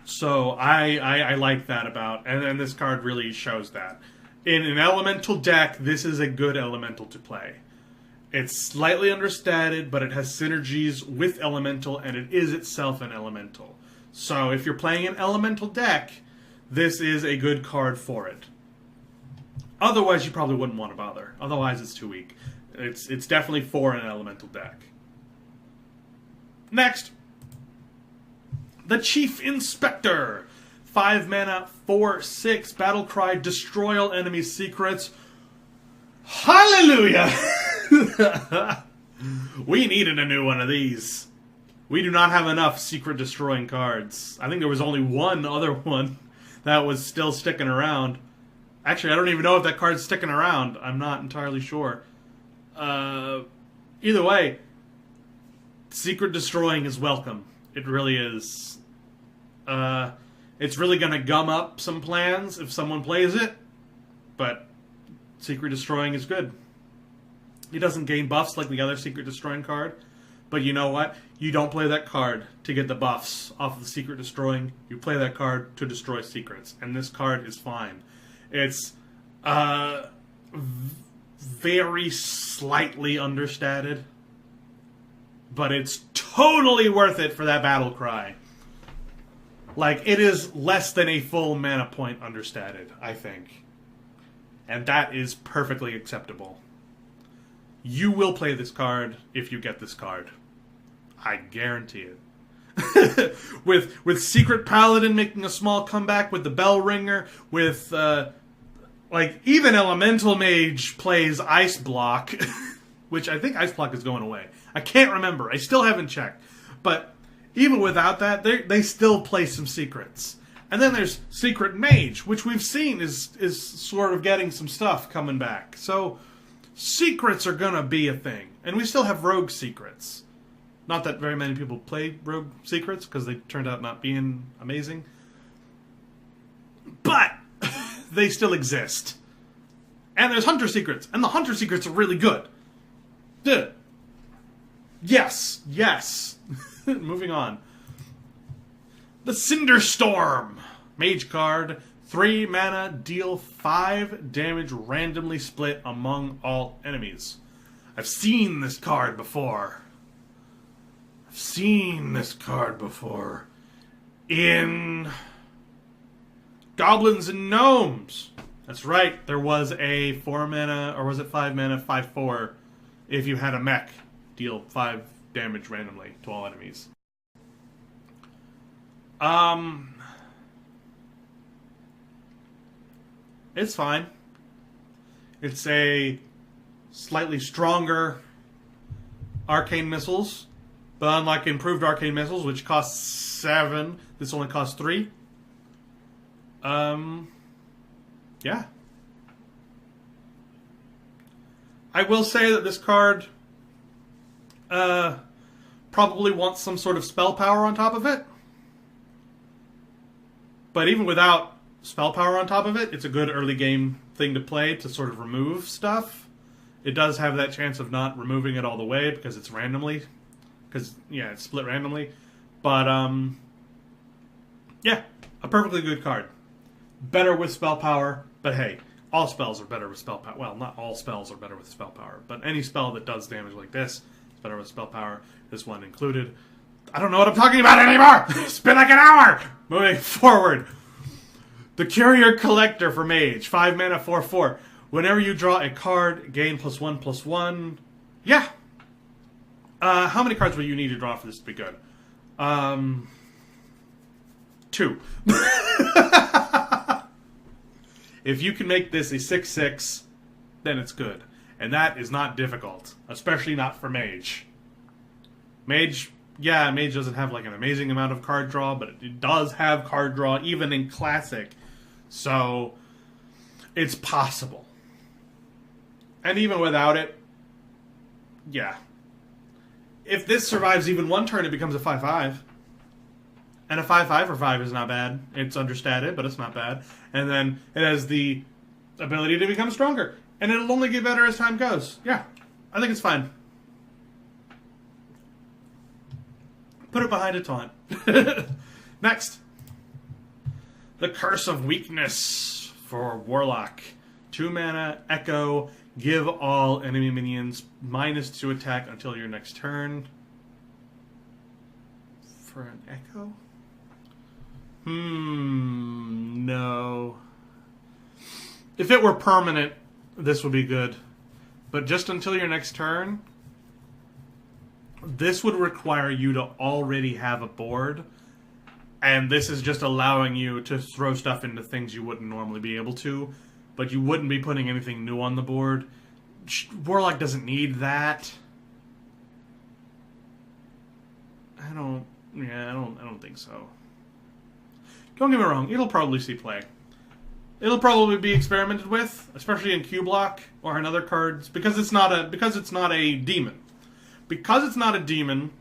So I like that about, and this card really shows that. In an elemental deck, this is a good elemental to play. It's slightly understated, but it has synergies with elemental, and it is itself an elemental. So if you're playing an elemental deck, this is a good card for it. Otherwise, you probably wouldn't want to bother. Otherwise, it's too weak. It's definitely for an elemental deck. Next, the Chief Inspector. 5 mana, 4/6, battle cry, destroy all enemy secrets. Hallelujah! We needed a new one of these. We do not have enough secret destroying cards. I think there was only one other one that was still sticking around. Actually, I don't even know if that card's sticking around. I'm not entirely sure. Either way, secret destroying is welcome. It really is. It's really going to gum up some plans if someone plays it, but secret destroying is good. It doesn't gain buffs like the other secret destroying card, but you know what? You don't play that card to get the buffs off of the secret destroying. You play that card to destroy secrets, and this card is fine. It's very slightly understated, but it's totally worth it for that battle cry. Like, it is less than a full mana point understated, I think. And that is perfectly acceptable. You will play this card if you get this card. I guarantee it. with Secret Paladin making a small comeback, with the Bell Ringer, with, like, even Elemental Mage plays Ice Block, which I think Ice Block is going away. I can't remember. I still haven't checked. But even without that, they still play some secrets. And then there's Secret Mage, which we've seen is sort of getting some stuff coming back. So secrets are gonna be a thing. And we still have rogue secrets. Not that very many people play rogue secrets, because they turned out not being amazing. they still exist. And there's Hunter Secrets, and the Hunter Secrets are really good. Duh. Yes, yes. Moving on. The Cinder Storm. Mage card. 3 mana, deal 5 damage randomly split among all enemies. I've seen this card before. In Goblins and Gnomes. That's right, there was a 4 mana, or was it 5 mana, 5/4, if you had a mech, deal 5 damage randomly to all enemies. It's fine. It's a slightly stronger arcane missiles, but unlike improved arcane missiles, which cost 7, this only costs 3. Yeah. I will say that this card probably wants some sort of spell power on top of it. But even without spell power on top of it, it's a good early game thing to play to sort of remove stuff. It does have that chance of not removing it all the way because it's randomly. Because, yeah, it's split randomly. But, yeah, a perfectly good card. Better with spell power, but hey, all spells are better with spell power. Well, not all spells are better with spell power, but any spell that does damage like this is better with spell power, this one included. I don't know what I'm talking about anymore! It's been like an hour! Moving forward. The Courier Collector for Mage. 5 mana, 4/4. Whenever you draw a card, gain +1/+1. Yeah. How many cards will you need to draw for this to be good? 2. If you can make this a 6/6, then it's good. And that is not difficult. Especially not for Mage. Mage, yeah, Mage doesn't have like an amazing amount of card draw, but it does have card draw even in Classic. So, it's possible. And even without it, yeah. If this survives even one turn, it becomes a 5/5. And a 5/5 for 5 is not bad. It's understated, but it's not bad. And then it has the ability to become stronger. And it'll only get better as time goes. Yeah, I think it's fine. Put it behind a taunt. Next. The Curse of Weakness for Warlock. 2 mana, Echo, give all enemy minions -2 attack until your next turn. For an Echo? No. If it were permanent, this would be good. But just until your next turn, this would require you to already have a board. And this is just allowing you to throw stuff into things you wouldn't normally be able to. But you wouldn't be putting anything new on the board. Warlock doesn't need that. I don't think so. Don't get me wrong, it'll probably see play. It'll probably be experimented with, especially in Q block or in other cards, because it's not a demon. Because it's not a demon,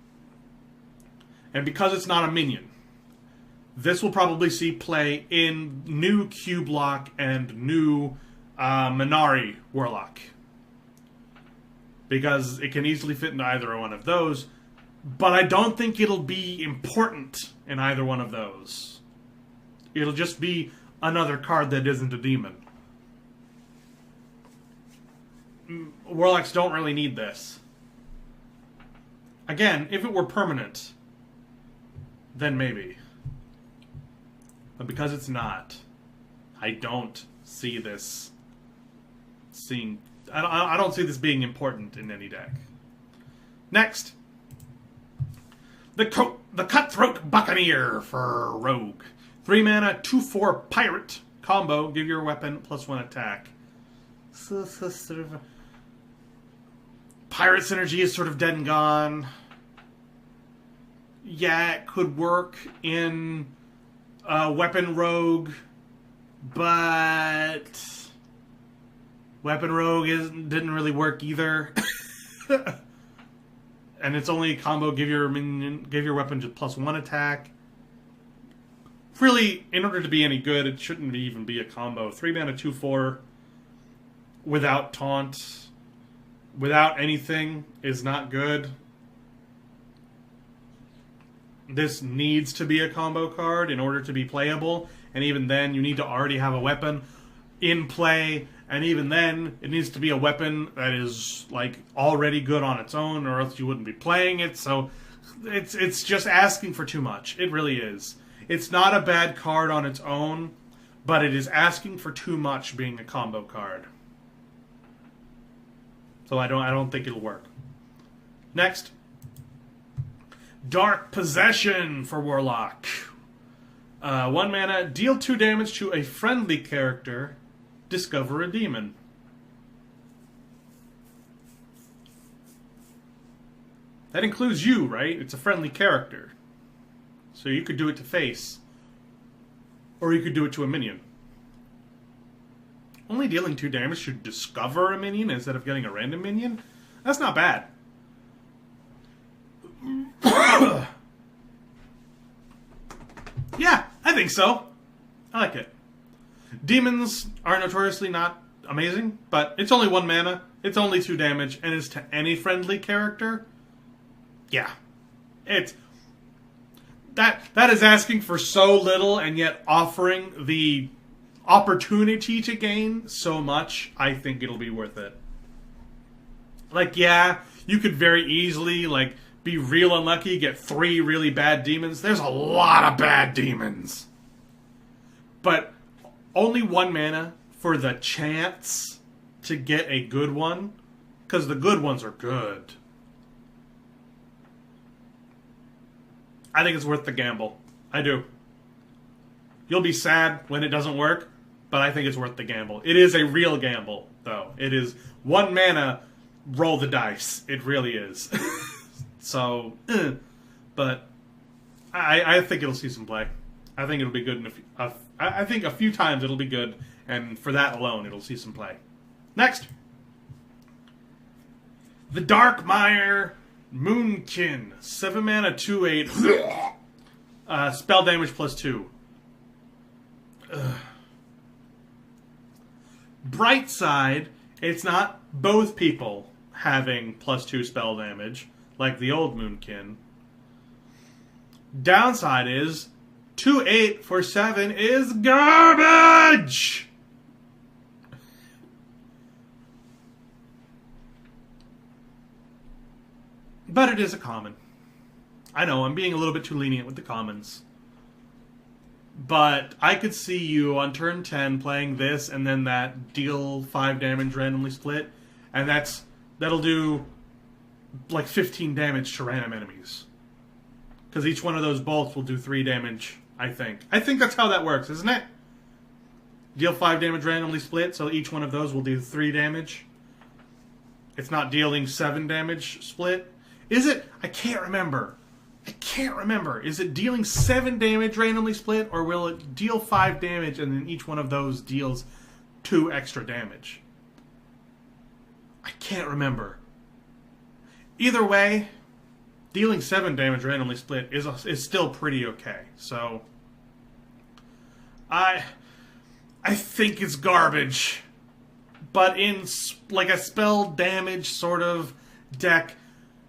and because it's not a minion, this will probably see play in new Q block and new Minari Warlock. Because it can easily fit into either one of those, but I don't think it'll be important in either one of those. It'll just be another card that isn't a demon. Warlocks don't really need this. Again, if it were permanent, then maybe. But because it's not, I don't see this I don't see this being important in any deck. Next. The Cutthroat Buccaneer for Rogue. 3 mana, 2/4 pirate combo. Give your weapon +1 attack. So sort of pirate synergy is sort of dead and gone. Yeah, it could work in Weapon Rogue, but Weapon Rogue didn't really work either. And it's only combo. Give your weapon just +1 attack. really, in order to be any good, it shouldn't even be a combo. 3 mana, 2/4, without taunt, without anything, is not good. This needs to be a combo card in order to be playable, and even then, you need to already have a weapon in play, and even then, it needs to be a weapon that is, like, already good on its own, or else you wouldn't be playing it, so it's just asking for too much. It really is. It's not a bad card on its own, but it is asking for too much being a combo card. So I don't think it'll work. Next. Dark Possession for Warlock. 1 mana, deal 2 damage to a friendly character, discover a demon. That includes you, right? It's a friendly character. So you could do it to face. Or you could do it to a minion. Only dealing 2 damage to discover a minion instead of getting a random minion? That's not bad. Yeah, I think so. I like it. Demons are notoriously not amazing, but it's only 1 mana, it's only 2 damage, and it's to any friendly character. Yeah. That is asking for so little and yet offering the opportunity to gain so much. I think it'll be worth it. Like, yeah, you could very easily, like, be real unlucky, get 3 really bad demons. There's a lot of bad demons. But only 1 mana for the chance to get a good one, because the good ones are good. I think it's worth the gamble. I do. You'll be sad when it doesn't work, but I think it's worth the gamble. It is a real gamble, though. It is 1 mana, roll the dice. It really is. So, but I think it'll see some play. I think it'll be good. I think a few times it'll be good, and for that alone, it'll see some play. Next, the Darkmire Moonkin, 7 mana, 2/8, spell damage +2. Bright side, it's not both people having +2 spell damage like the old Moonkin. Downside is 2/8 for 7 is garbage. But it is a common. I know, I'm being a little bit too lenient with the commons. But I could see you on turn 10 playing this and then that deal 5 damage randomly split. And that'll do like 15 damage to random enemies. Because each one of those bolts will do 3 damage, I think. I think that's how that works, isn't it? Deal 5 damage randomly split, so each one of those will do 3 damage. It's not dealing 7 damage split. Is it? I can't remember. Is it dealing 7 damage randomly split, or will it deal 5 damage and then each one of those deals 2 extra damage? I can't remember. Either way, dealing 7 damage randomly split is still pretty okay. So, I think it's garbage. But in like a spell damage sort of deck,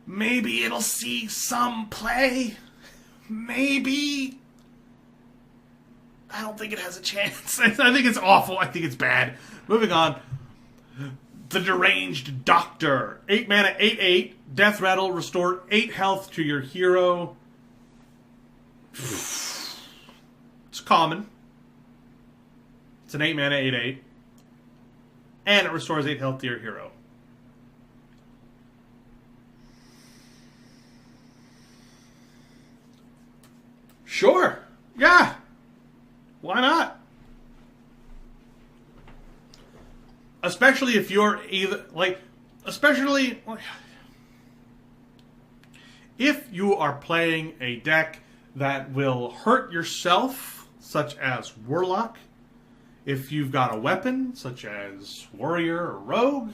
maybe it'll see some play. Maybe. I don't think it has a chance. I think it's awful. I think it's bad. Moving on. The Deranged Doctor. 8 mana, 8/8. Death Rattle. Restore 8 health to your hero. It's common. It's an 8 mana, 8/8. And it restores 8 health to your hero. Sure. Yeah. Why not? Especially if you're if you are playing a deck that will hurt yourself, such as Warlock, if you've got a weapon, such as Warrior or Rogue,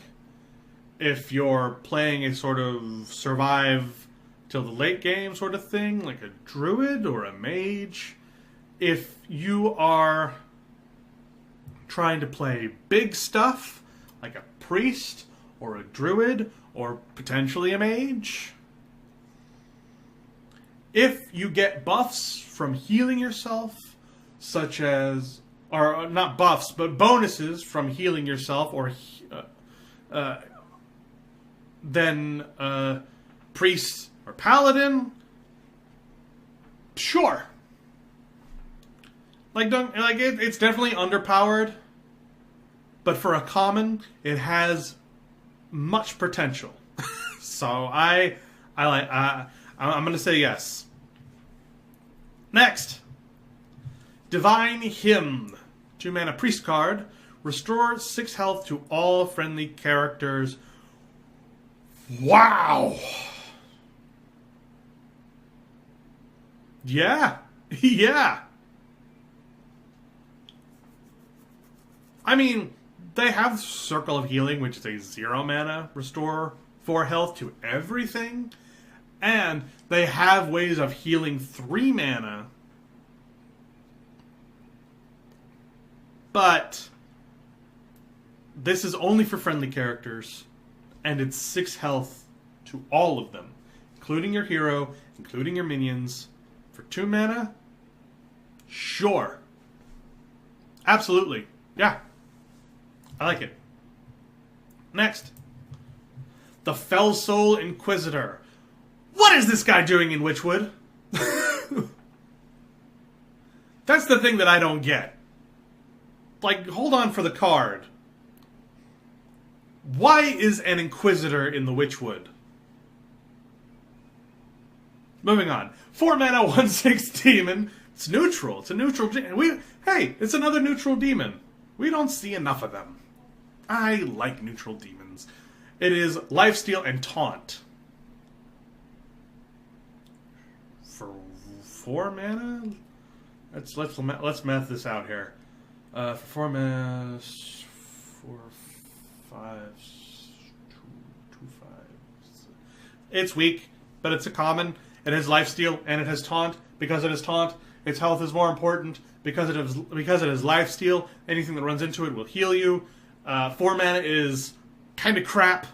if you're playing a sort of survive till the late game sort of thing, like a Druid or a Mage, if you are trying to play big stuff, like a priest or a druid or potentially a mage, if you get buffs from healing yourself, such as, or not buffs, but bonuses from healing yourself, or then priest or paladin, sure. It's definitely underpowered, but for a common, it has much potential. So I'm going to say yes. Next, Divine Hymn, 2-mana priest card, restore 6 health to all friendly characters. Wow. Yeah. Yeah. I mean, they have Circle of Healing, which is a 0-mana restore 4 health to everything. And they have ways of healing 3 mana. But this is only for friendly characters. And it's 6 health to all of them. Including your hero, including your minions. For 2 mana? Sure. Absolutely. Yeah. I like it. Next. The Fellsoul Inquisitor. What is this guy doing in Witchwood? That's the thing that I don't get. Like, hold on for the card. Why is an Inquisitor in the Witchwood? Moving on. 4-mana, 1/6 demon. It's neutral. It's a neutral demon. Hey, it's another neutral demon. We don't see enough of them. I like neutral demons. It is lifesteal and taunt. For 4 mana? Let's math this out here. For 4 mana, 4, 5, 2, 5. It's weak, but it's a common. It has lifesteal and it has taunt. Because it has taunt, its health is more important. Because it has lifesteal, anything that runs into it will heal you. 4 mana is kind of crap.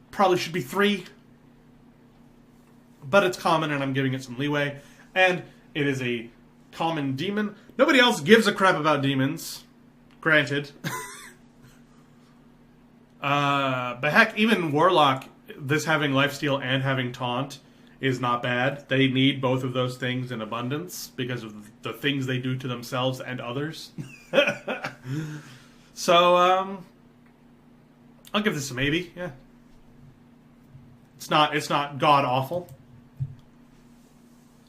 Probably should be 3. But it's common and I'm giving it some leeway. And it is a common demon. Nobody else gives a crap about demons. Granted. But heck, even Warlock, this having lifesteal and having taunt is not bad. They need both of those things in abundance because of the things they do to themselves and others. So, I'll give this a maybe, yeah. It's not god-awful.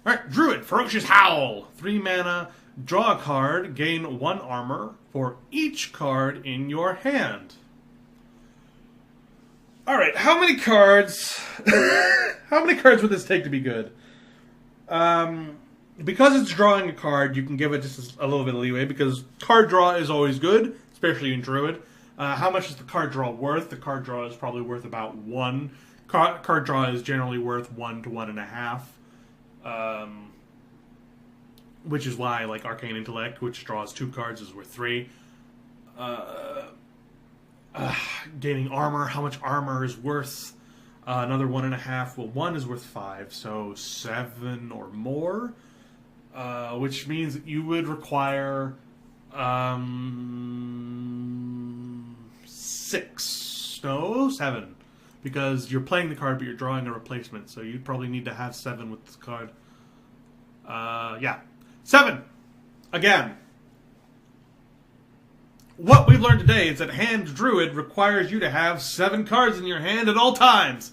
Alright, Druid, Ferocious Howl. 3 mana, draw a card, gain 1 armor for each card in your hand. Alright, how many cards... how many cards would this take to be good? Because it's drawing a card, you can give it just a little bit of leeway, because card draw is always good, especially in Druid. How much is the card draw worth? The card draw is probably worth about 1. Card draw is generally worth 1 to 1.5. Which is why, like, Arcane Intellect, which draws 2 cards, is worth 3. Gaining armor, how much armor is worth? Another 1.5. Well, 1 is worth 5, so 7 or more. Which means that you would require 6. No, 7. Because you're playing the card, but you're drawing a replacement, so you'd probably need to have 7 with this card. Yeah. 7! Again. What we've learned today is that Hand Druid requires you to have 7 cards in your hand at all times.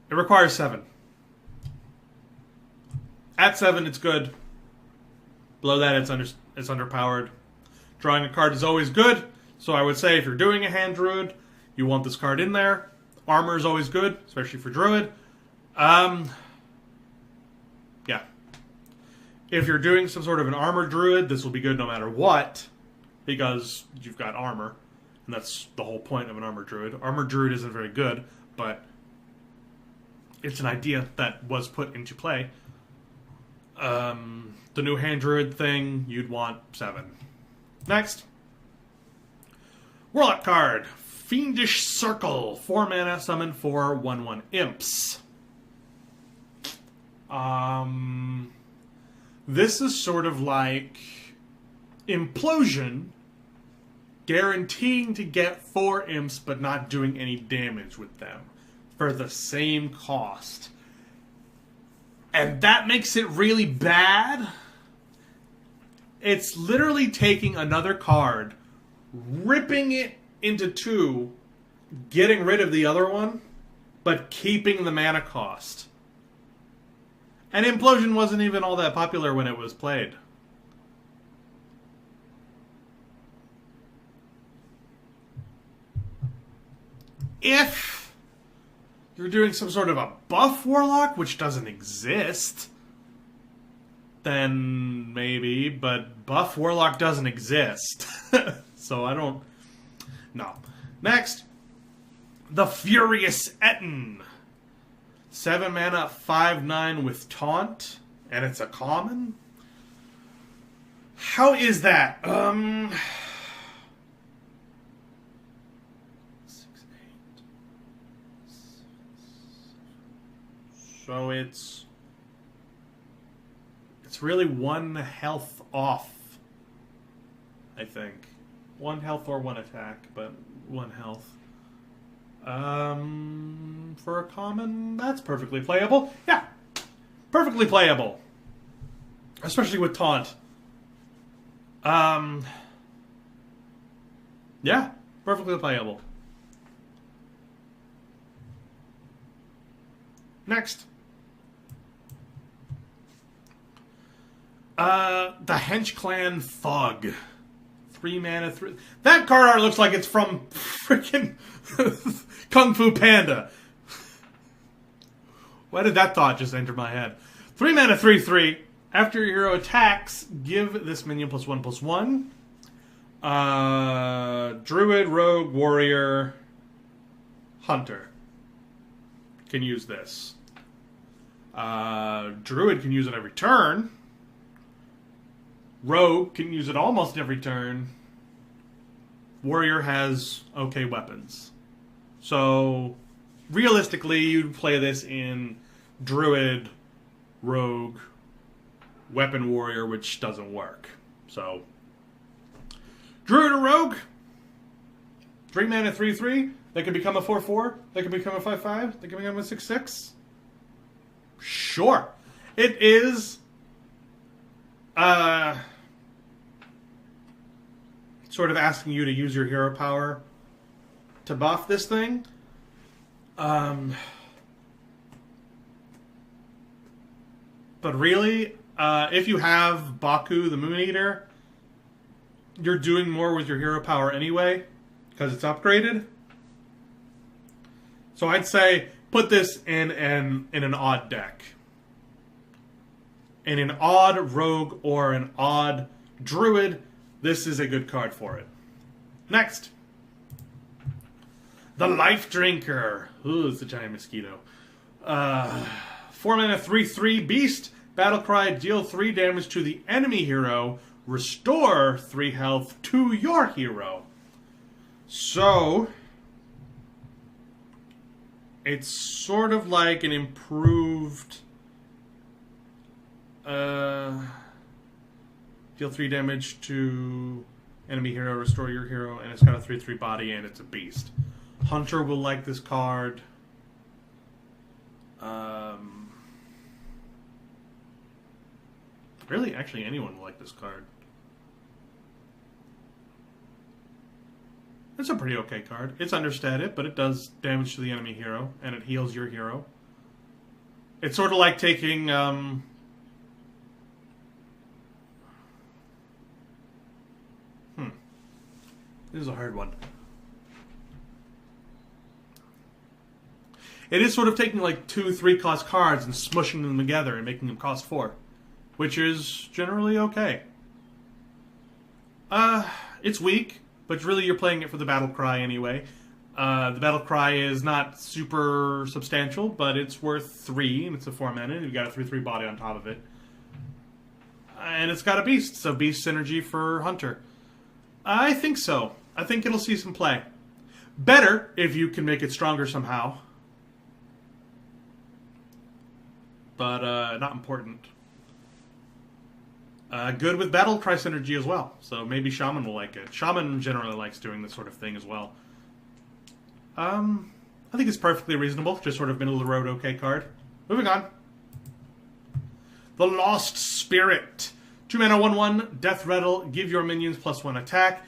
It requires 7. At 7, it's good. Below that, it's underpowered. Drawing a card is always good, so I would say if you're doing a Hand Druid, you want this card in there. Armor is always good, especially for Druid. Yeah. If you're doing some sort of an armor Druid, this will be good no matter what, because you've got armor, and that's the whole point of an armor Druid. Armor Druid isn't very good, but it's an idea that was put into play. The new hand druid thing, you'd want 7. Next. Warlock card. Fiendish Circle. 4 mana, summon 4 1/1 imps. This is sort of like Implosion, guaranteeing to get 4 imps but not doing any damage with them for the same cost. And that makes it really bad. It's literally taking another card, ripping it into 2, getting rid of the other one, but keeping the mana cost. And Implosion wasn't even all that popular when it was played. If you're doing some sort of a buff Warlock, which doesn't exist, then maybe, but buff Warlock doesn't exist. So I don't... No. Next. The Furious Ettin. 7 mana, 5/9 with Taunt, and it's a common? How is that? 6, 8. So it's really 1 health off, I think. 1 health or 1 attack, but 1 health. For a common, that's perfectly playable. Yeah, perfectly playable. Especially with Taunt. Yeah, perfectly playable. Next. The Hench Clan Thug. 3 mana, 3... That card art looks like it's from freaking Kung Fu Panda. Why did that thought just enter my head? 3 mana, 3/3. After your hero attacks, give this minion +1/+1. Druid, Rogue, Warrior, Hunter can use this. Druid can use it every turn. Rogue can use it almost every turn. Warrior has okay weapons. So, realistically, you'd play this in Druid, Rogue, Weapon Warrior, which doesn't work. So, Druid or Rogue, 3 mana, 3/3. They can become a 4/4. They can become a 5/5. They can become a 6/6. Sure. It is... sort of asking you to use your hero power to buff this thing. But really, if you have Baku the Moon Eater, you're doing more with your hero power anyway, because it's upgraded. So I'd say put this in an odd deck. In an odd Rogue or an odd Druid, this is a good card for it. Next. The Life Drinker. Ooh, it's a giant mosquito. 4 mana, 3/3 beast. Battlecry, deal 3 damage to the enemy hero. Restore 3 health to your hero. So, it's sort of like an improved... deal 3 damage to enemy hero, restore your hero, and it's got a 3/3 body, and it's a beast. Hunter will like this card. Really, actually, anyone will like this card. It's a pretty okay card. It's understated, but it does damage to the enemy hero, and it heals your hero. It's sort of like taking... This is a hard one. It is sort of taking like 2-3 cost cards and smushing them together and making them cost 4. Which is generally okay. It's weak, but really you're playing it for the battle cry anyway. The battle cry is not super substantial, but it's worth 3, and it's a 4 mana, and you've got a 3/3 body on top of it. And it's got a beast, so beast synergy for Hunter. I think so. I think it'll see some play. Better if you can make it stronger somehow. But not important. Good with battle cry synergy as well, so maybe Shaman will like it. Shaman generally likes doing this sort of thing as well. I think it's perfectly reasonable, just sort of middle of the road okay card. Moving on. The Lost Spirit. 2 mana 1/1, Death Rattle, give your minions +1 attack.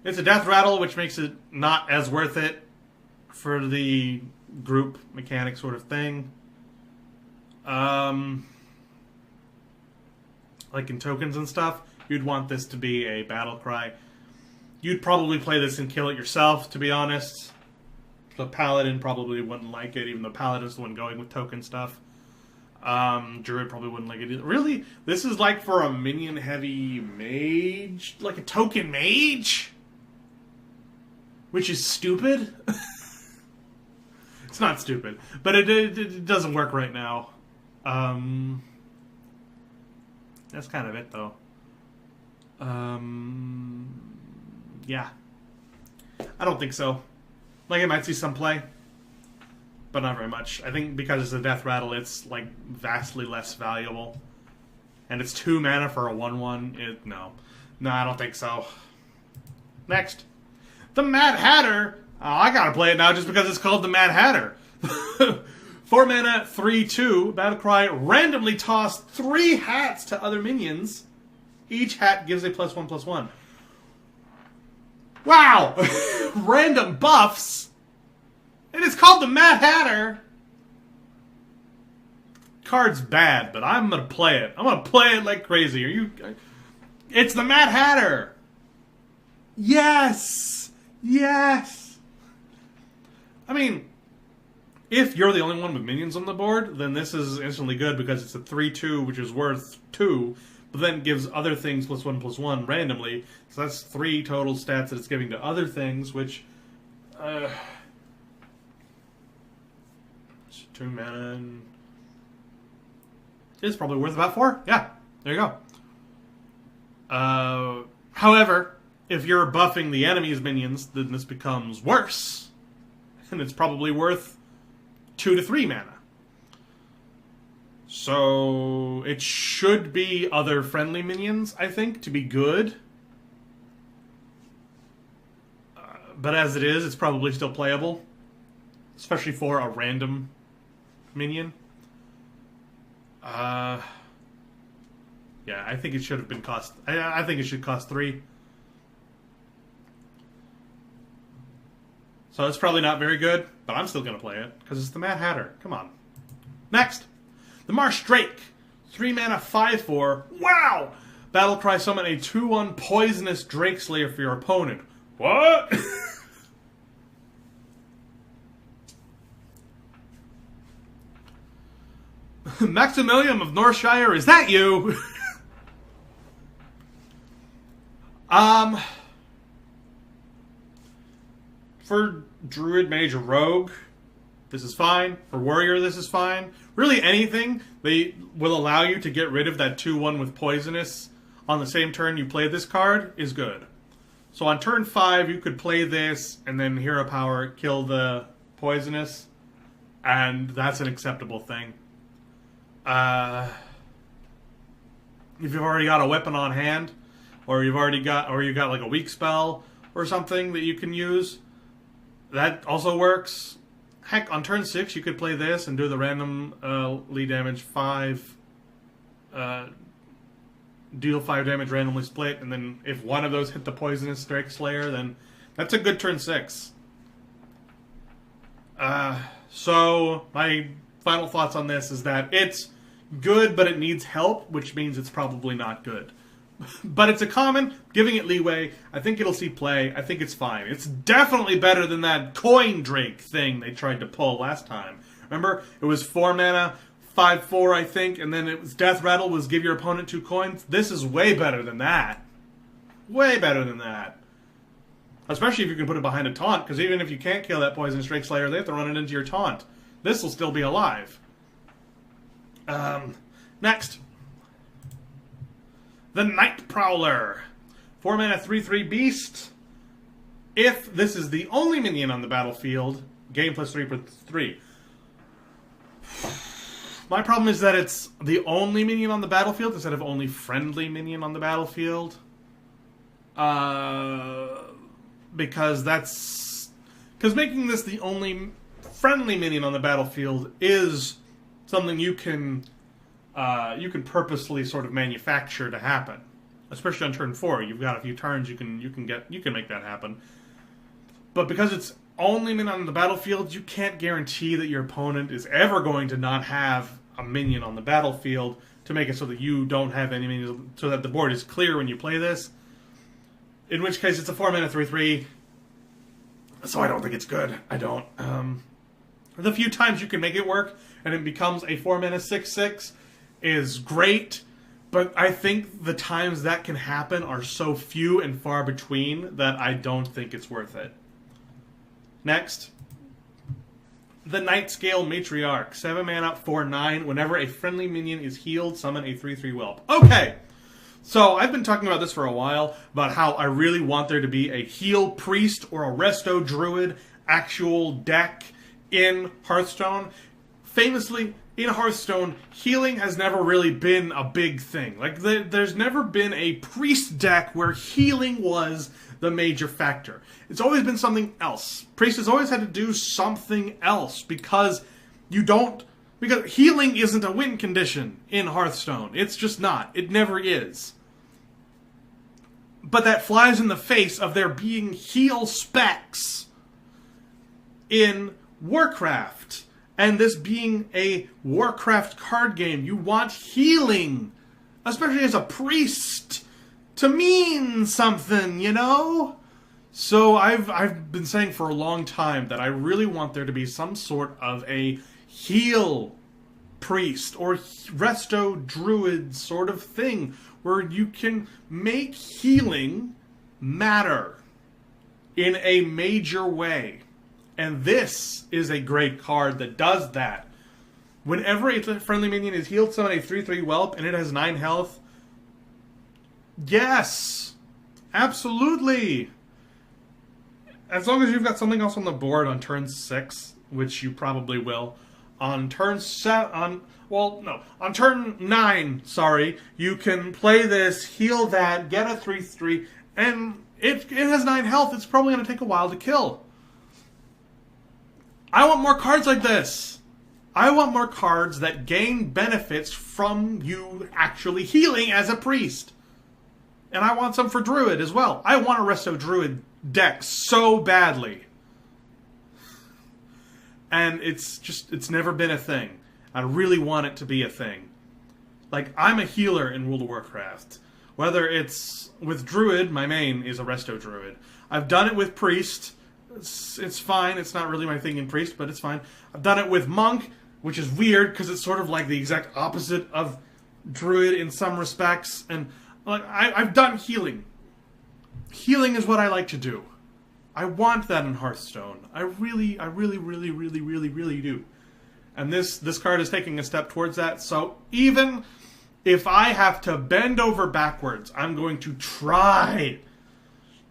It's a Death Rattle, which makes it not as worth it for the group mechanic sort of thing. Like in tokens and stuff, you'd want this to be a battle cry. You'd probably play this and kill it yourself, to be honest. The Paladin probably wouldn't like it, even though Paladin's the one going with token stuff. Druid probably wouldn't like it either. Really? This is like for a minion-heavy mage? Like a token mage? Which is stupid? It's not stupid, but it doesn't work right now. That's kind of it, though. Yeah. I don't think so. Like, it might see some play, but not very much. I think because it's a Death Rattle, it's, like, vastly less valuable. And it's 2 mana for a 1/1. No. No, I don't think so. Next. The Mad Hatter. Oh, I gotta play it now just because it's called the Mad Hatter. 4 mana, 3/2, Battlecry, randomly toss 3 hats to other minions. Each hat gives a +1/+1. Wow! Random buffs! And it's called the Mad Hatter! Card's bad, but I'm gonna play it. I'm gonna play it like crazy. It's the Mad Hatter! Yes! Yes! I mean, if you're the only one with minions on the board, then this is instantly good because it's a 3/2, which is worth 2, but then gives other things +1/+1 randomly. So that's 3 total stats that it's giving to other things, which... 2 mana... It's probably worth about 4. Yeah, there you go. However, if you're buffing the enemy's minions, then this becomes worse. And it's probably worth 2 to 3 mana. So it should be other friendly minions, I think, to be good. But as it is, it's probably still playable. Especially for a random minion. Yeah, I think it should have been cost... I think it should cost 3. So it's probably not very good, but I'm still going to play it, because it's the Mad Hatter. Come on. Next. The Marsh Drake. 3 mana, 5/4. Wow! Battlecry, summon a 2/1 poisonous Drake Slayer for your opponent. What? Maximilian of Northshire, is that you? For Druid, Mage, or Rogue, this is fine. For Warrior, this is fine. Really anything they will allow you to get rid of that 2/1 with Poisonous on the same turn you play this card is good. So on turn 5, you could play this and then Hero Power, kill the Poisonous, and that's an acceptable thing. If you've already got a weapon on hand, or you got like a weak spell or something that you can use, that also works. Heck, on turn 6, you could play this and do the random lead damage 5, deal 5 damage randomly split, and then if one of those hit the Poisonous Drake Slayer, then that's a good turn 6. So my final thoughts on this is that it's good, but it needs help, which means it's probably not good. But it's a common, giving it leeway. I think it'll see play. I think it's fine. It's definitely better than that Coin Drake thing they tried to pull last time. Remember? It was 4 mana, 5/4, I think, and then it was Death Rattle was give your opponent 2 coins. This is way better than that. Way better than that. Especially if you can put it behind a taunt, because even if you can't kill that Poisonous Drake Slayer, they have to run it into your taunt. This will still be alive. Next. The Night Prowler. 4 mana 3/3 beast. If this is the only minion on the battlefield, gain +3/3. My problem is that it's the only minion on the battlefield instead of only friendly minion on the battlefield. Because making this the only friendly minion on the battlefield is something you can purposely sort of manufacture to happen. Especially on turn 4, you've got a few turns you can make that happen. But because it's only minion on the battlefield, you can't guarantee that your opponent is ever going to not have a minion on the battlefield to make it so that you don't have any minions, so that the board is clear when you play this. In which case, it's a 4 mana 3/3. So I don't think it's good. I don't. The few times you can make it work and it becomes a 4 mana 6/6 is great. But I think the times that can happen are so few and far between that I don't think it's worth it. Next. The Nightscale Matriarch. 7 mana 4/9. Whenever a friendly minion is healed, summon a 3/3 whelp. Okay! So, I've been talking about this for a while, about how I really want there to be a heal priest or a resto druid actual deck in Hearthstone. Famously, in Hearthstone, healing has never really been a big thing. Like, there's never been a priest deck where healing was the major factor. It's always been something else. Priest has always had to do something else because healing isn't a win condition in Hearthstone. It's just not. It never is. But that flies in the face of there being heal specs in Warcraft. And this being a Warcraft card game, you want healing, especially as a priest, to mean something, you know? So I've been saying for a long time that I really want there to be some sort of a heal priest or resto druid sort of thing where you can make healing matter in a major way. And this is a great card that does that. Whenever a friendly minion is healed, summon a 3/3 whelp and it has 9 health. Yes! Absolutely! As long as you've got something else on the board on turn 6, which you probably will, on turn 9, you can play this, heal that, get a 3/3, and it has 9 health. It's probably going to take a while to kill. I want more cards like this. I want more cards that gain benefits from you actually healing as a priest. And I want some for Druid as well. I want a resto Druid deck so badly. And it's never been a thing. I really want it to be a thing. Like, I'm a healer in World of Warcraft. Whether it's with Druid, my main is a resto Druid. I've done it with Priest. It's fine. It's not really my thing in Priest, but it's fine. I've done it with Monk, which is weird because it's sort of like the exact opposite of Druid in some respects. And like I've done healing. Healing is what I like to do. I want that in Hearthstone. I really do. And this card is taking a step towards that. So even if I have to bend over backwards, I'm going to try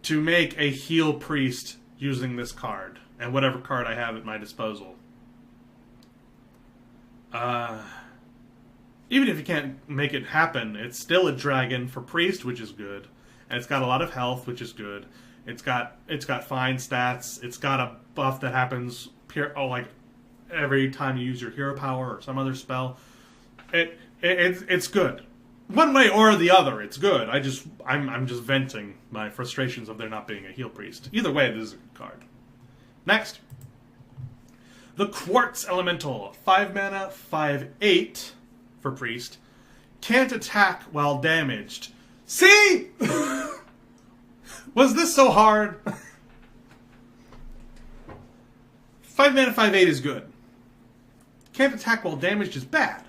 to make a heal priest using this card and whatever card I have at my disposal. Even if you can't make it happen, it's still a dragon for priest, which is good, and it's got a lot of health, which is good. It's got fine stats. It's got a buff that happens like every time you use your hero power or some other spell. It's good. One way or the other, it's good. I'm just venting my frustrations of there not being a heal priest. Either way, this is a good card. Next. The Quartz Elemental. 5 mana, 5/8 for priest. Can't attack while damaged. See? Was this so hard? 5 mana, 5/8 is good. Can't attack while damaged is bad.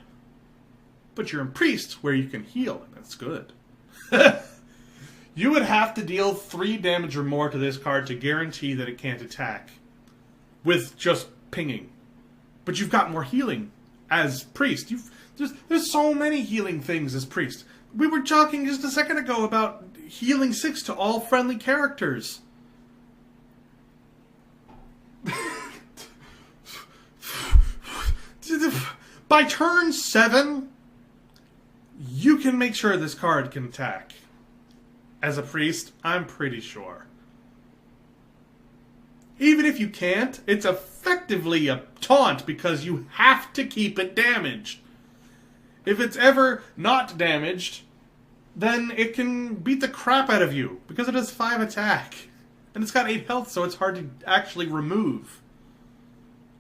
But you're in Priest, where you can heal, and that's good. You would have to deal 3 damage or more to this card to guarantee that it can't attack with just pinging. But you've got more healing as priest. There's so many healing things as priest. We were talking just a second ago about healing 6 to all friendly characters. By turn 7, you can make sure this card can attack. As a priest, I'm pretty sure. Even if you can't, it's effectively a taunt because you have to keep it damaged. If it's ever not damaged, then it can beat the crap out of you because it has 5 attack. And it's got 8 health, so it's hard to actually remove.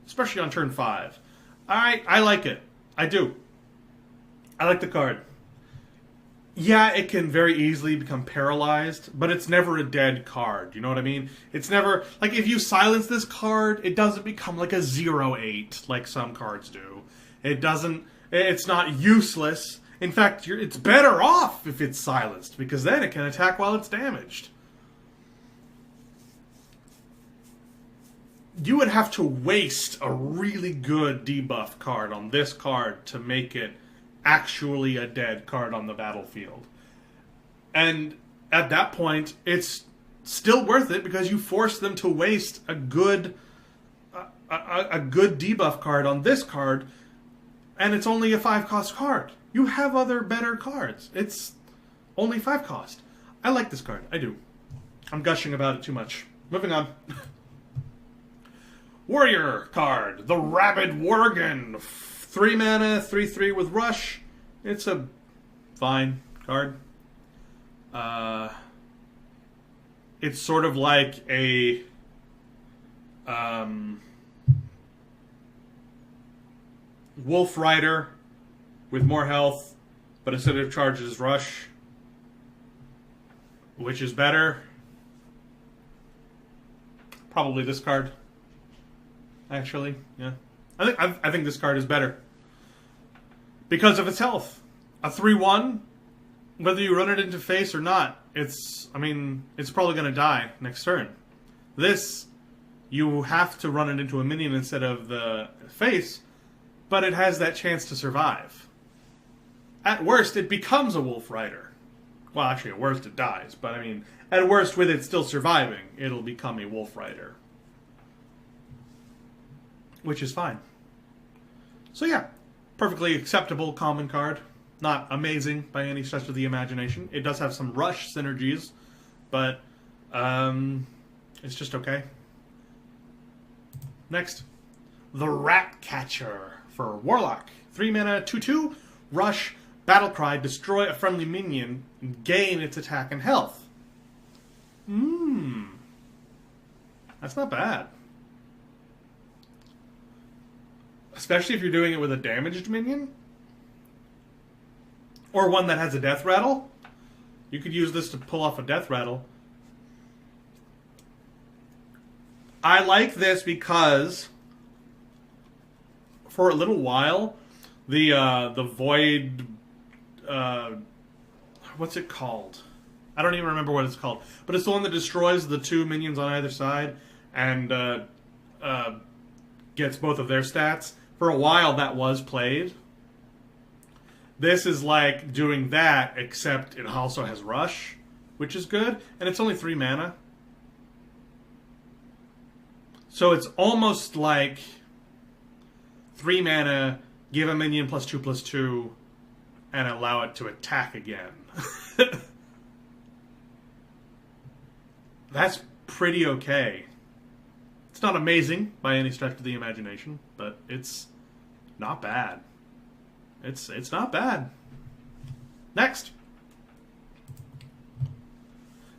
Especially on turn 5. I like it. I do. I like the card. Yeah, it can very easily become paralyzed, but it's never a dead card. You know what I mean? It's never... Like, if you silence this card, it doesn't become like a 0/8 like some cards do. It doesn't... It's not useless. In fact, it's better off if it's silenced, because then it can attack while it's damaged. You would have to waste a really good debuff card on this card to make it actually a dead card on the battlefield. And at that point, it's still worth it because you force them to waste a good debuff card on this card, and it's only a 5-cost card. You have other better cards. It's only 5 cost. I like this card. I do. I'm gushing about it too much. Moving on. Warrior card. The Rabid Worgen. 3 mana, 3/3 with Rush. It's a fine card. It's sort of like a... Wolf Rider with more health, but instead of charges Rush, which is better. Probably this card. Actually, yeah. I think this card is better. Because of its health. A 3/1, whether you run it into face or not, it's probably going to die next turn. This, you have to run it into a minion instead of the face, but it has that chance to survive. At worst, it becomes a Wolf Rider. Well, actually, at worst, it dies. But, at worst, with it still surviving, it'll become a Wolf Rider. Which is fine. So, yeah. Perfectly acceptable common card. Not amazing by any stretch of the imagination. It does have some Rush synergies. But, it's just okay. Next. The Ratcatcher for Warlock. 3 mana, 2/2, Rush, Battlecry, destroy a friendly minion, and gain its attack and health. That's not bad. Especially if you're doing it with a damaged minion. Or one that has a death rattle. You could use this to pull off a death rattle. I like this because for a little while, the Void... what's it called? I don't even remember what it's called. But it's the one that destroys the 2 minions on either side and gets both of their stats. For a while, that was played. This is like doing that, except it also has Rush, which is good. And it's only 3 mana. So it's almost like 3 mana, give a minion +2/+2, and allow it to attack again. That's pretty okay. It's not amazing by any stretch of the imagination, but it's not bad. It's not bad. Next.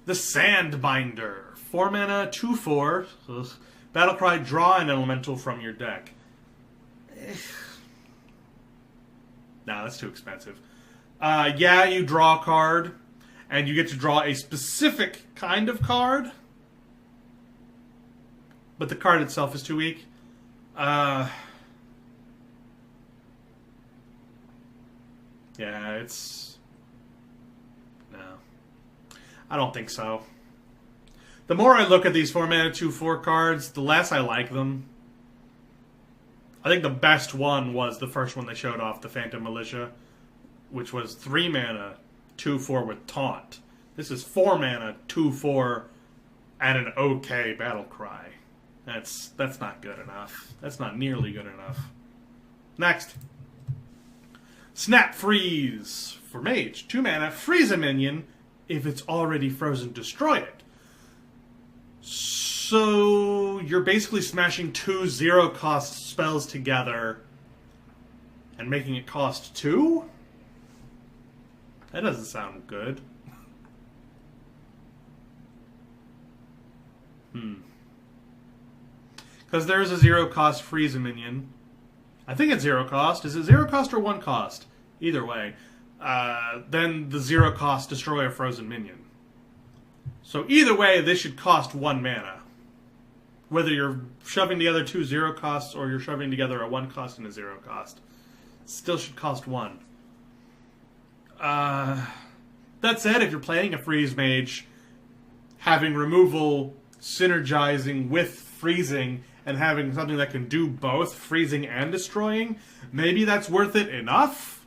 The Sandbinder. 4 mana, 2/4. Battlecry, draw an elemental from your deck. Nah, that's too expensive. Yeah, you draw a card, and you get to draw a specific kind of card, but the card itself is too weak. Yeah, it's... No. I don't think so. The more I look at these 4-mana 2/4 cards, the less I like them. I think the best one was the first one they showed off, the Phantom Militia, which was 3-mana 2/4 with Taunt. This is 4-mana 2/4 and an okay battle cry. That's not good enough. That's not nearly good enough. Next. Snap Freeze for Mage. 2-mana, freeze a minion. If it's already frozen, destroy it. So you're basically smashing 2 0-cost spells together and making it cost 2? That doesn't sound good. Because there's a 0-cost freeze a minion. I think it's 0 cost. Is it 0 cost or 1 cost? Either way. Then the 0-cost destroy a frozen minion. So either way, this should cost 1 mana. Whether you're shoving together 2 0-costs or you're shoving together a 1-cost and a 0-cost. Still should cost 1. That said, if you're playing a freeze mage, having removal synergizing with freezing and having something that can do both freezing and destroying, maybe that's worth it enough.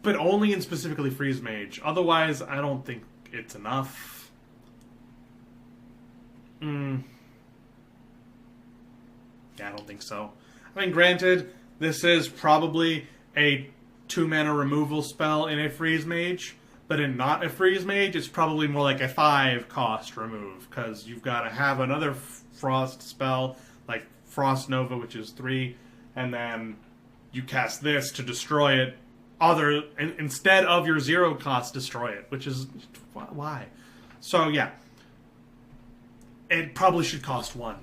But only in specifically freeze mage. Otherwise, I don't think it's enough. Yeah, I don't think so. I mean, granted, this is probably a 2-mana removal spell in a freeze mage, but in not a freeze mage, it's probably more like a 5-cost remove, because you've got to have another frost spell, like Frost Nova, which is 3, and then you cast this to destroy it, instead of your 0-cost destroy it, which is, why? So, yeah. It probably should cost 1.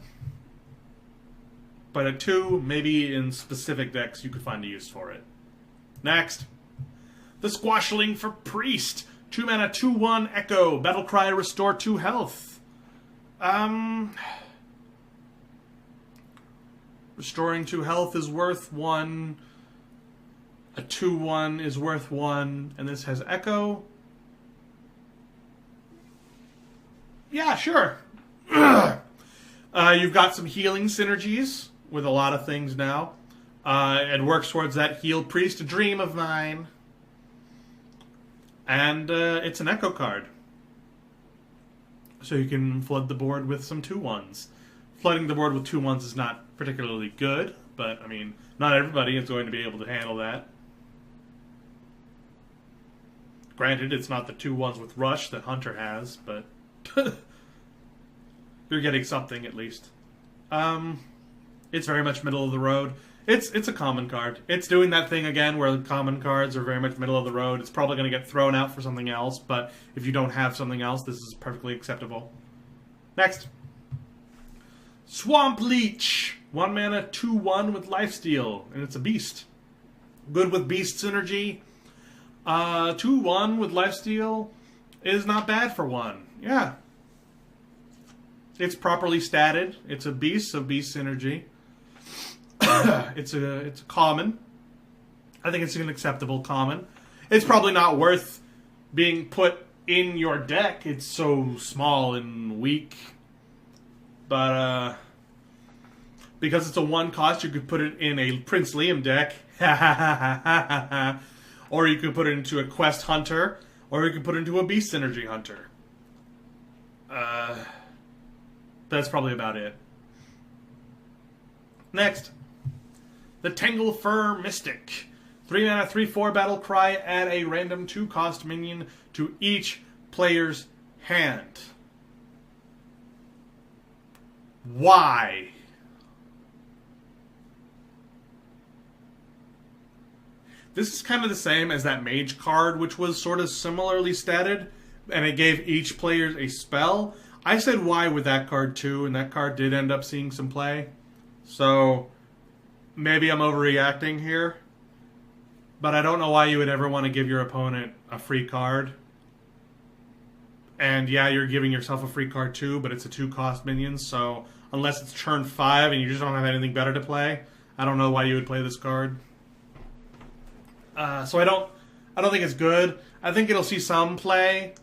But at 2, maybe in specific decks, you could find a use for it. Next. The Squashling for Priest. 2-mana, 2/1 Echo. Battle Cry, restore 2 health. Restoring 2 health is worth 1. A 2/1 is worth 1. And this has Echo. Yeah, sure. You've got some healing synergies with a lot of things now. It works towards that Heal Priest, a dream of mine. And it's an Echo card. So you can flood the board with some 2/1s. Flooding the board with 2/1s is not particularly good, but, I mean, not everybody is going to be able to handle that. Granted, it's not the 2/1s with Rush that Hunter has, but you're getting something at least. It's very much middle of the road. It's a common card. It's doing that thing again where the common cards are very much middle of the road. It's probably going to get thrown out for something else, but if you don't have something else, this is perfectly acceptable. Next. Swamp Leech. 1-mana, 2/1 with lifesteal, and it's a beast. Good with beast synergy. 2/1 with lifesteal is not bad for 1. Yeah. It's properly statted. It's a beast, so beast synergy. It's a common. I think it's an acceptable common. It's probably not worth being put in your deck. It's so small and weak. But because it's a 1-cost, you could put it in a Prince Liam deck. Or you could put it into a Quest Hunter, or you could put it into a Beast Synergy Hunter. That's probably about it. Next. The Tangle Fur Mystic. 3-mana, 3/4 Battle Cry, add a random 2-cost minion to each player's hand. Why? This is kind of the same as that Mage card, which was sort of similarly statted, and it gave each player a spell. I said why with that card too, and that card did end up seeing some play. So maybe I'm overreacting here, but I don't know why you would ever want to give your opponent a free card. And yeah, you're giving yourself a free card too, but it's a 2-cost minion, so unless it's turn 5 and you just don't have anything better to play, I don't know why you would play this card. So I don't think it's good. I think it'll see some play,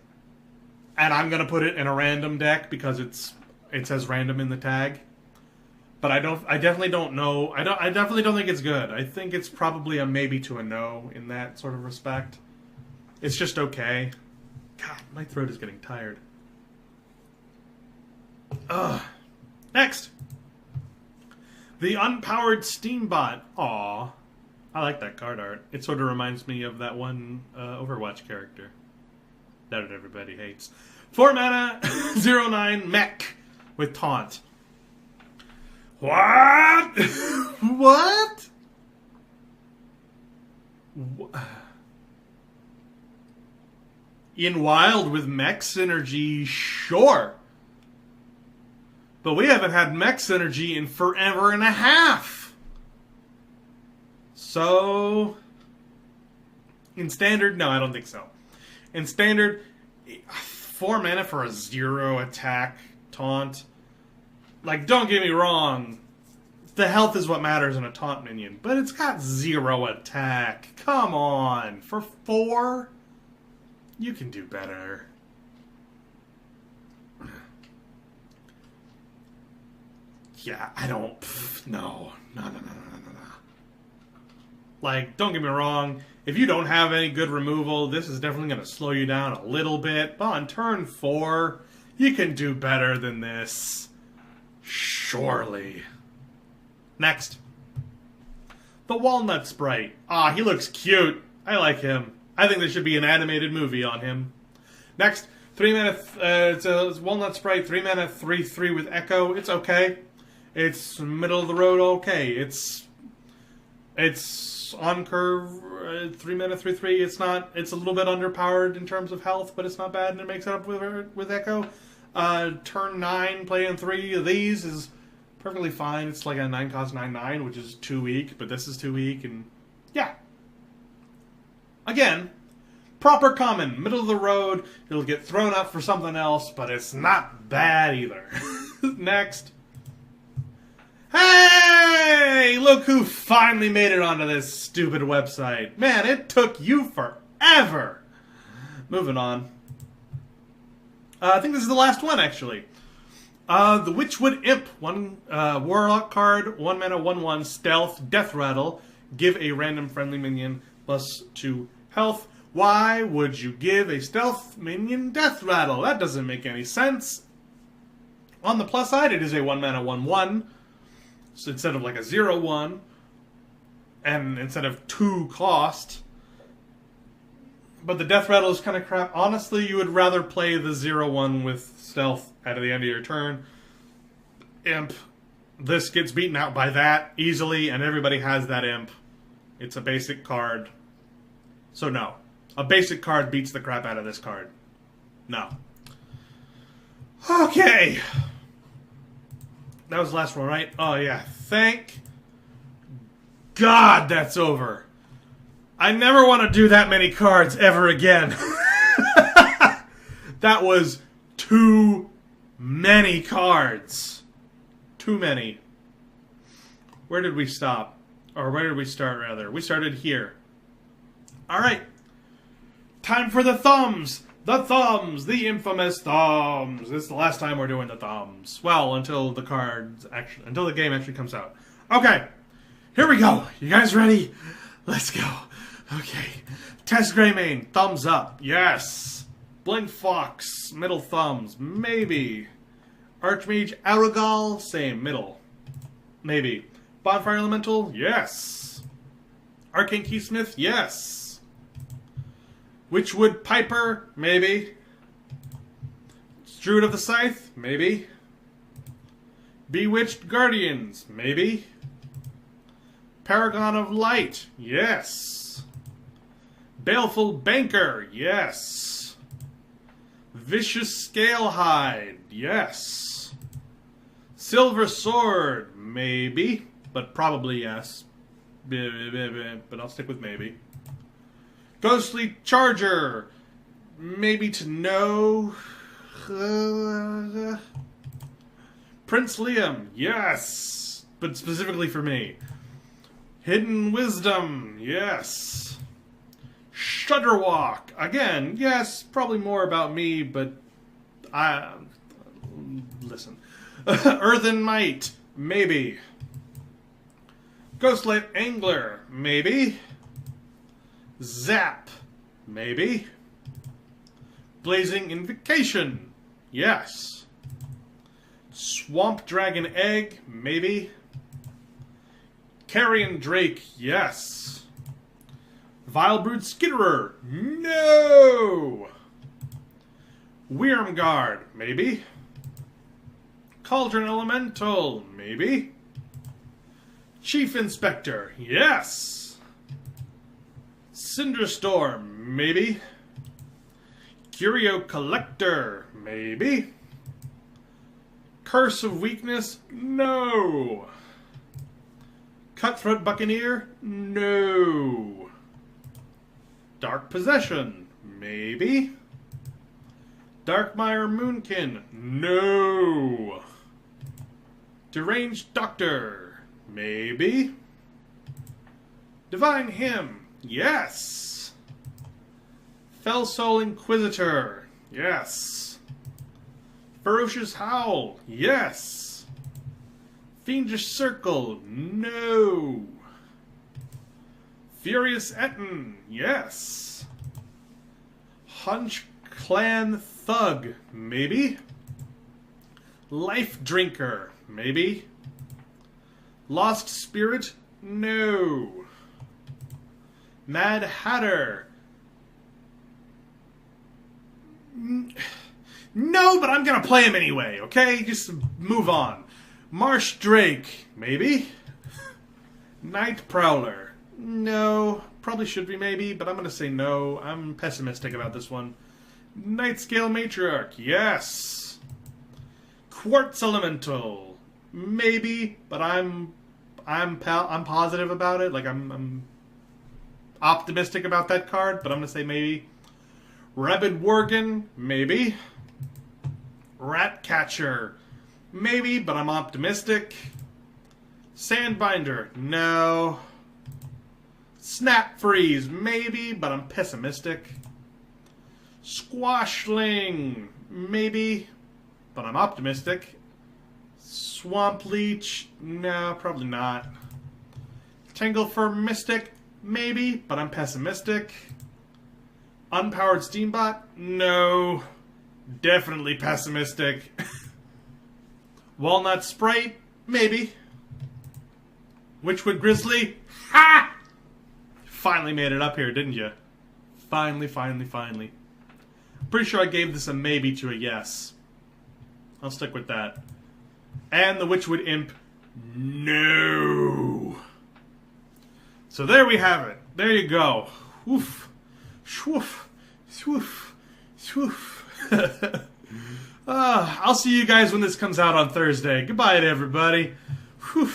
And I'm gonna put it in a random deck because it says random in the tag. But I definitely don't know. I definitely don't think it's good. I think it's probably a maybe to a no in that sort of respect. It's just okay. God, my throat is getting tired. Ugh. Next. The Unpowered Steambot. Aw. I like that card art. It sort of reminds me of that one Overwatch character that everybody hates. 4 mana, 0/9 mech with taunt. What? What? In Wild with mech synergy, sure. But we haven't had mech synergy in forever and a half. So, in Standard, no, I don't think so. In Standard, 4 mana for a 0 attack taunt. Like, don't get me wrong, the health is what matters in a taunt minion, but it's got 0 attack. Come on, for 4? You can do better. Yeah, I don't... No. Like, don't get me wrong, if you don't have any good removal, this is definitely going to slow you down a little bit, but on turn 4, you can do better than this. Surely. Next. The Walnut Sprite. Ah, he looks cute. I like him. I think there should be an animated movie on him. Next. 3 mana, it's a Walnut Sprite, 3 mana, 3/3 with Echo. It's okay. It's middle of the road okay. It's on curve, 3 mana, 3/3. It's a little bit underpowered in terms of health, but it's not bad, and it makes it up with Echo. Turn 9, playing 3 of these is perfectly fine. It's like a 9-cost 9/9, which is too weak, but this is too weak, and yeah. Again, proper common, middle of the road. It'll get thrown up for something else, but it's not bad either. Next. Hey! Look who finally made it onto this stupid website. Man, it took you forever. Moving on. I think this is the last one, actually. The Witchwood Imp. 1 Warlock card, 1 mana, 1/1, Stealth, Death Rattle. Give a random friendly minion +2 health. Why would you give a Stealth minion Death Rattle? That doesn't make any sense. On the plus side, it is a 1 mana, 1/1. So instead of like a 0/1, and instead of 2 cost. But the Death Rattle is kind of crap. Honestly, you would rather play the 0/1 with Stealth at the end of your turn. Imp. This gets beaten out by that easily, and everybody has that Imp. It's a basic card. So no. A basic card beats the crap out of this card. No. Okay. That was the last one, right? Oh, yeah. Thank God that's over. I never want to do that many cards ever again. That was too many cards. Too many. Where did we stop? Or where did we start, rather? We started here. Alright. Time for the thumbs. The thumbs. The infamous thumbs. This is the last time we're doing the thumbs. Well, until the game actually comes out. Okay. Here we go. You guys ready? Let's go. Okay. Tes Greymane, thumbs up. Yes. Blink Fox, middle thumbs. Maybe. Archmage Aragon, same, middle. Maybe. Bonfire Elemental, yes. Arcane Keysmith, yes. Witchwood Piper, maybe. Druid of the Scythe, maybe. Bewitched Guardians, maybe. Paragon of Light, yes. Baleful Banker, yes. Vicious Scalehide, yes. Silver Sword, maybe, but probably yes. But I'll stick with maybe. Ghostly Charger, maybe to no. Prince Liam, yes, but specifically for me. Hidden Wisdom, yes. Shudderwalk, again, yes, probably more about me, but Listen. Earthen Might, maybe. Ghostlight Angler, maybe. Zap, maybe. Blazing Invocation, yes. Swamp Dragon Egg, maybe. Kyrian Drake, yes. Vilebrood Skitterer, no. Wyrmguard, maybe. Cauldron Elemental, maybe. Chief Inspector, yes. Cinderstorm, maybe. Curio Collector, maybe. Curse of Weakness, no. Cutthroat Buccaneer, no. Dark Possession, maybe. Darkmire Moonkin, no. Deranged Doctor, maybe. Divine Hymn, yes. Fellsoul Inquisitor, yes. Ferocious Howl, yes. Fiendish Circle, no. Furious Etten, yes. Hunch Clan Thug, maybe. Life Drinker, maybe. Lost Spirit, no. Mad Hatter. No, but I'm gonna play him anyway, okay? Just move on. Marsh Drake, maybe. Night Prowler. No. Probably should be maybe, but I'm gonna say no. I'm pessimistic about this one. Nightscale Matriarch, yes. Quartz Elemental, maybe, but I'm positive about it. Like I'm optimistic about that card, but I'm gonna say maybe. Rabid Worgen, maybe. Ratcatcher, maybe, but I'm optimistic. Sandbinder, no. Snap Freeze, maybe, but I'm pessimistic. Squashling, maybe, but I'm optimistic. Swamp Leech, no, probably not. Tanglefur Mystic, maybe, but I'm pessimistic. Unpowered Steambot, no, definitely pessimistic. Walnut Sprite, maybe. Witchwood Grizzly, ha! Finally made it up here, didn't you? Finally. Pretty sure I gave this a maybe to a yes. I'll stick with that. And the Witchwood Imp, no. So there we have it. There you go. Woof. Swoof. Swoof. Swoof. I'll see you guys when this comes out on Thursday. Goodbye to everybody. Whew.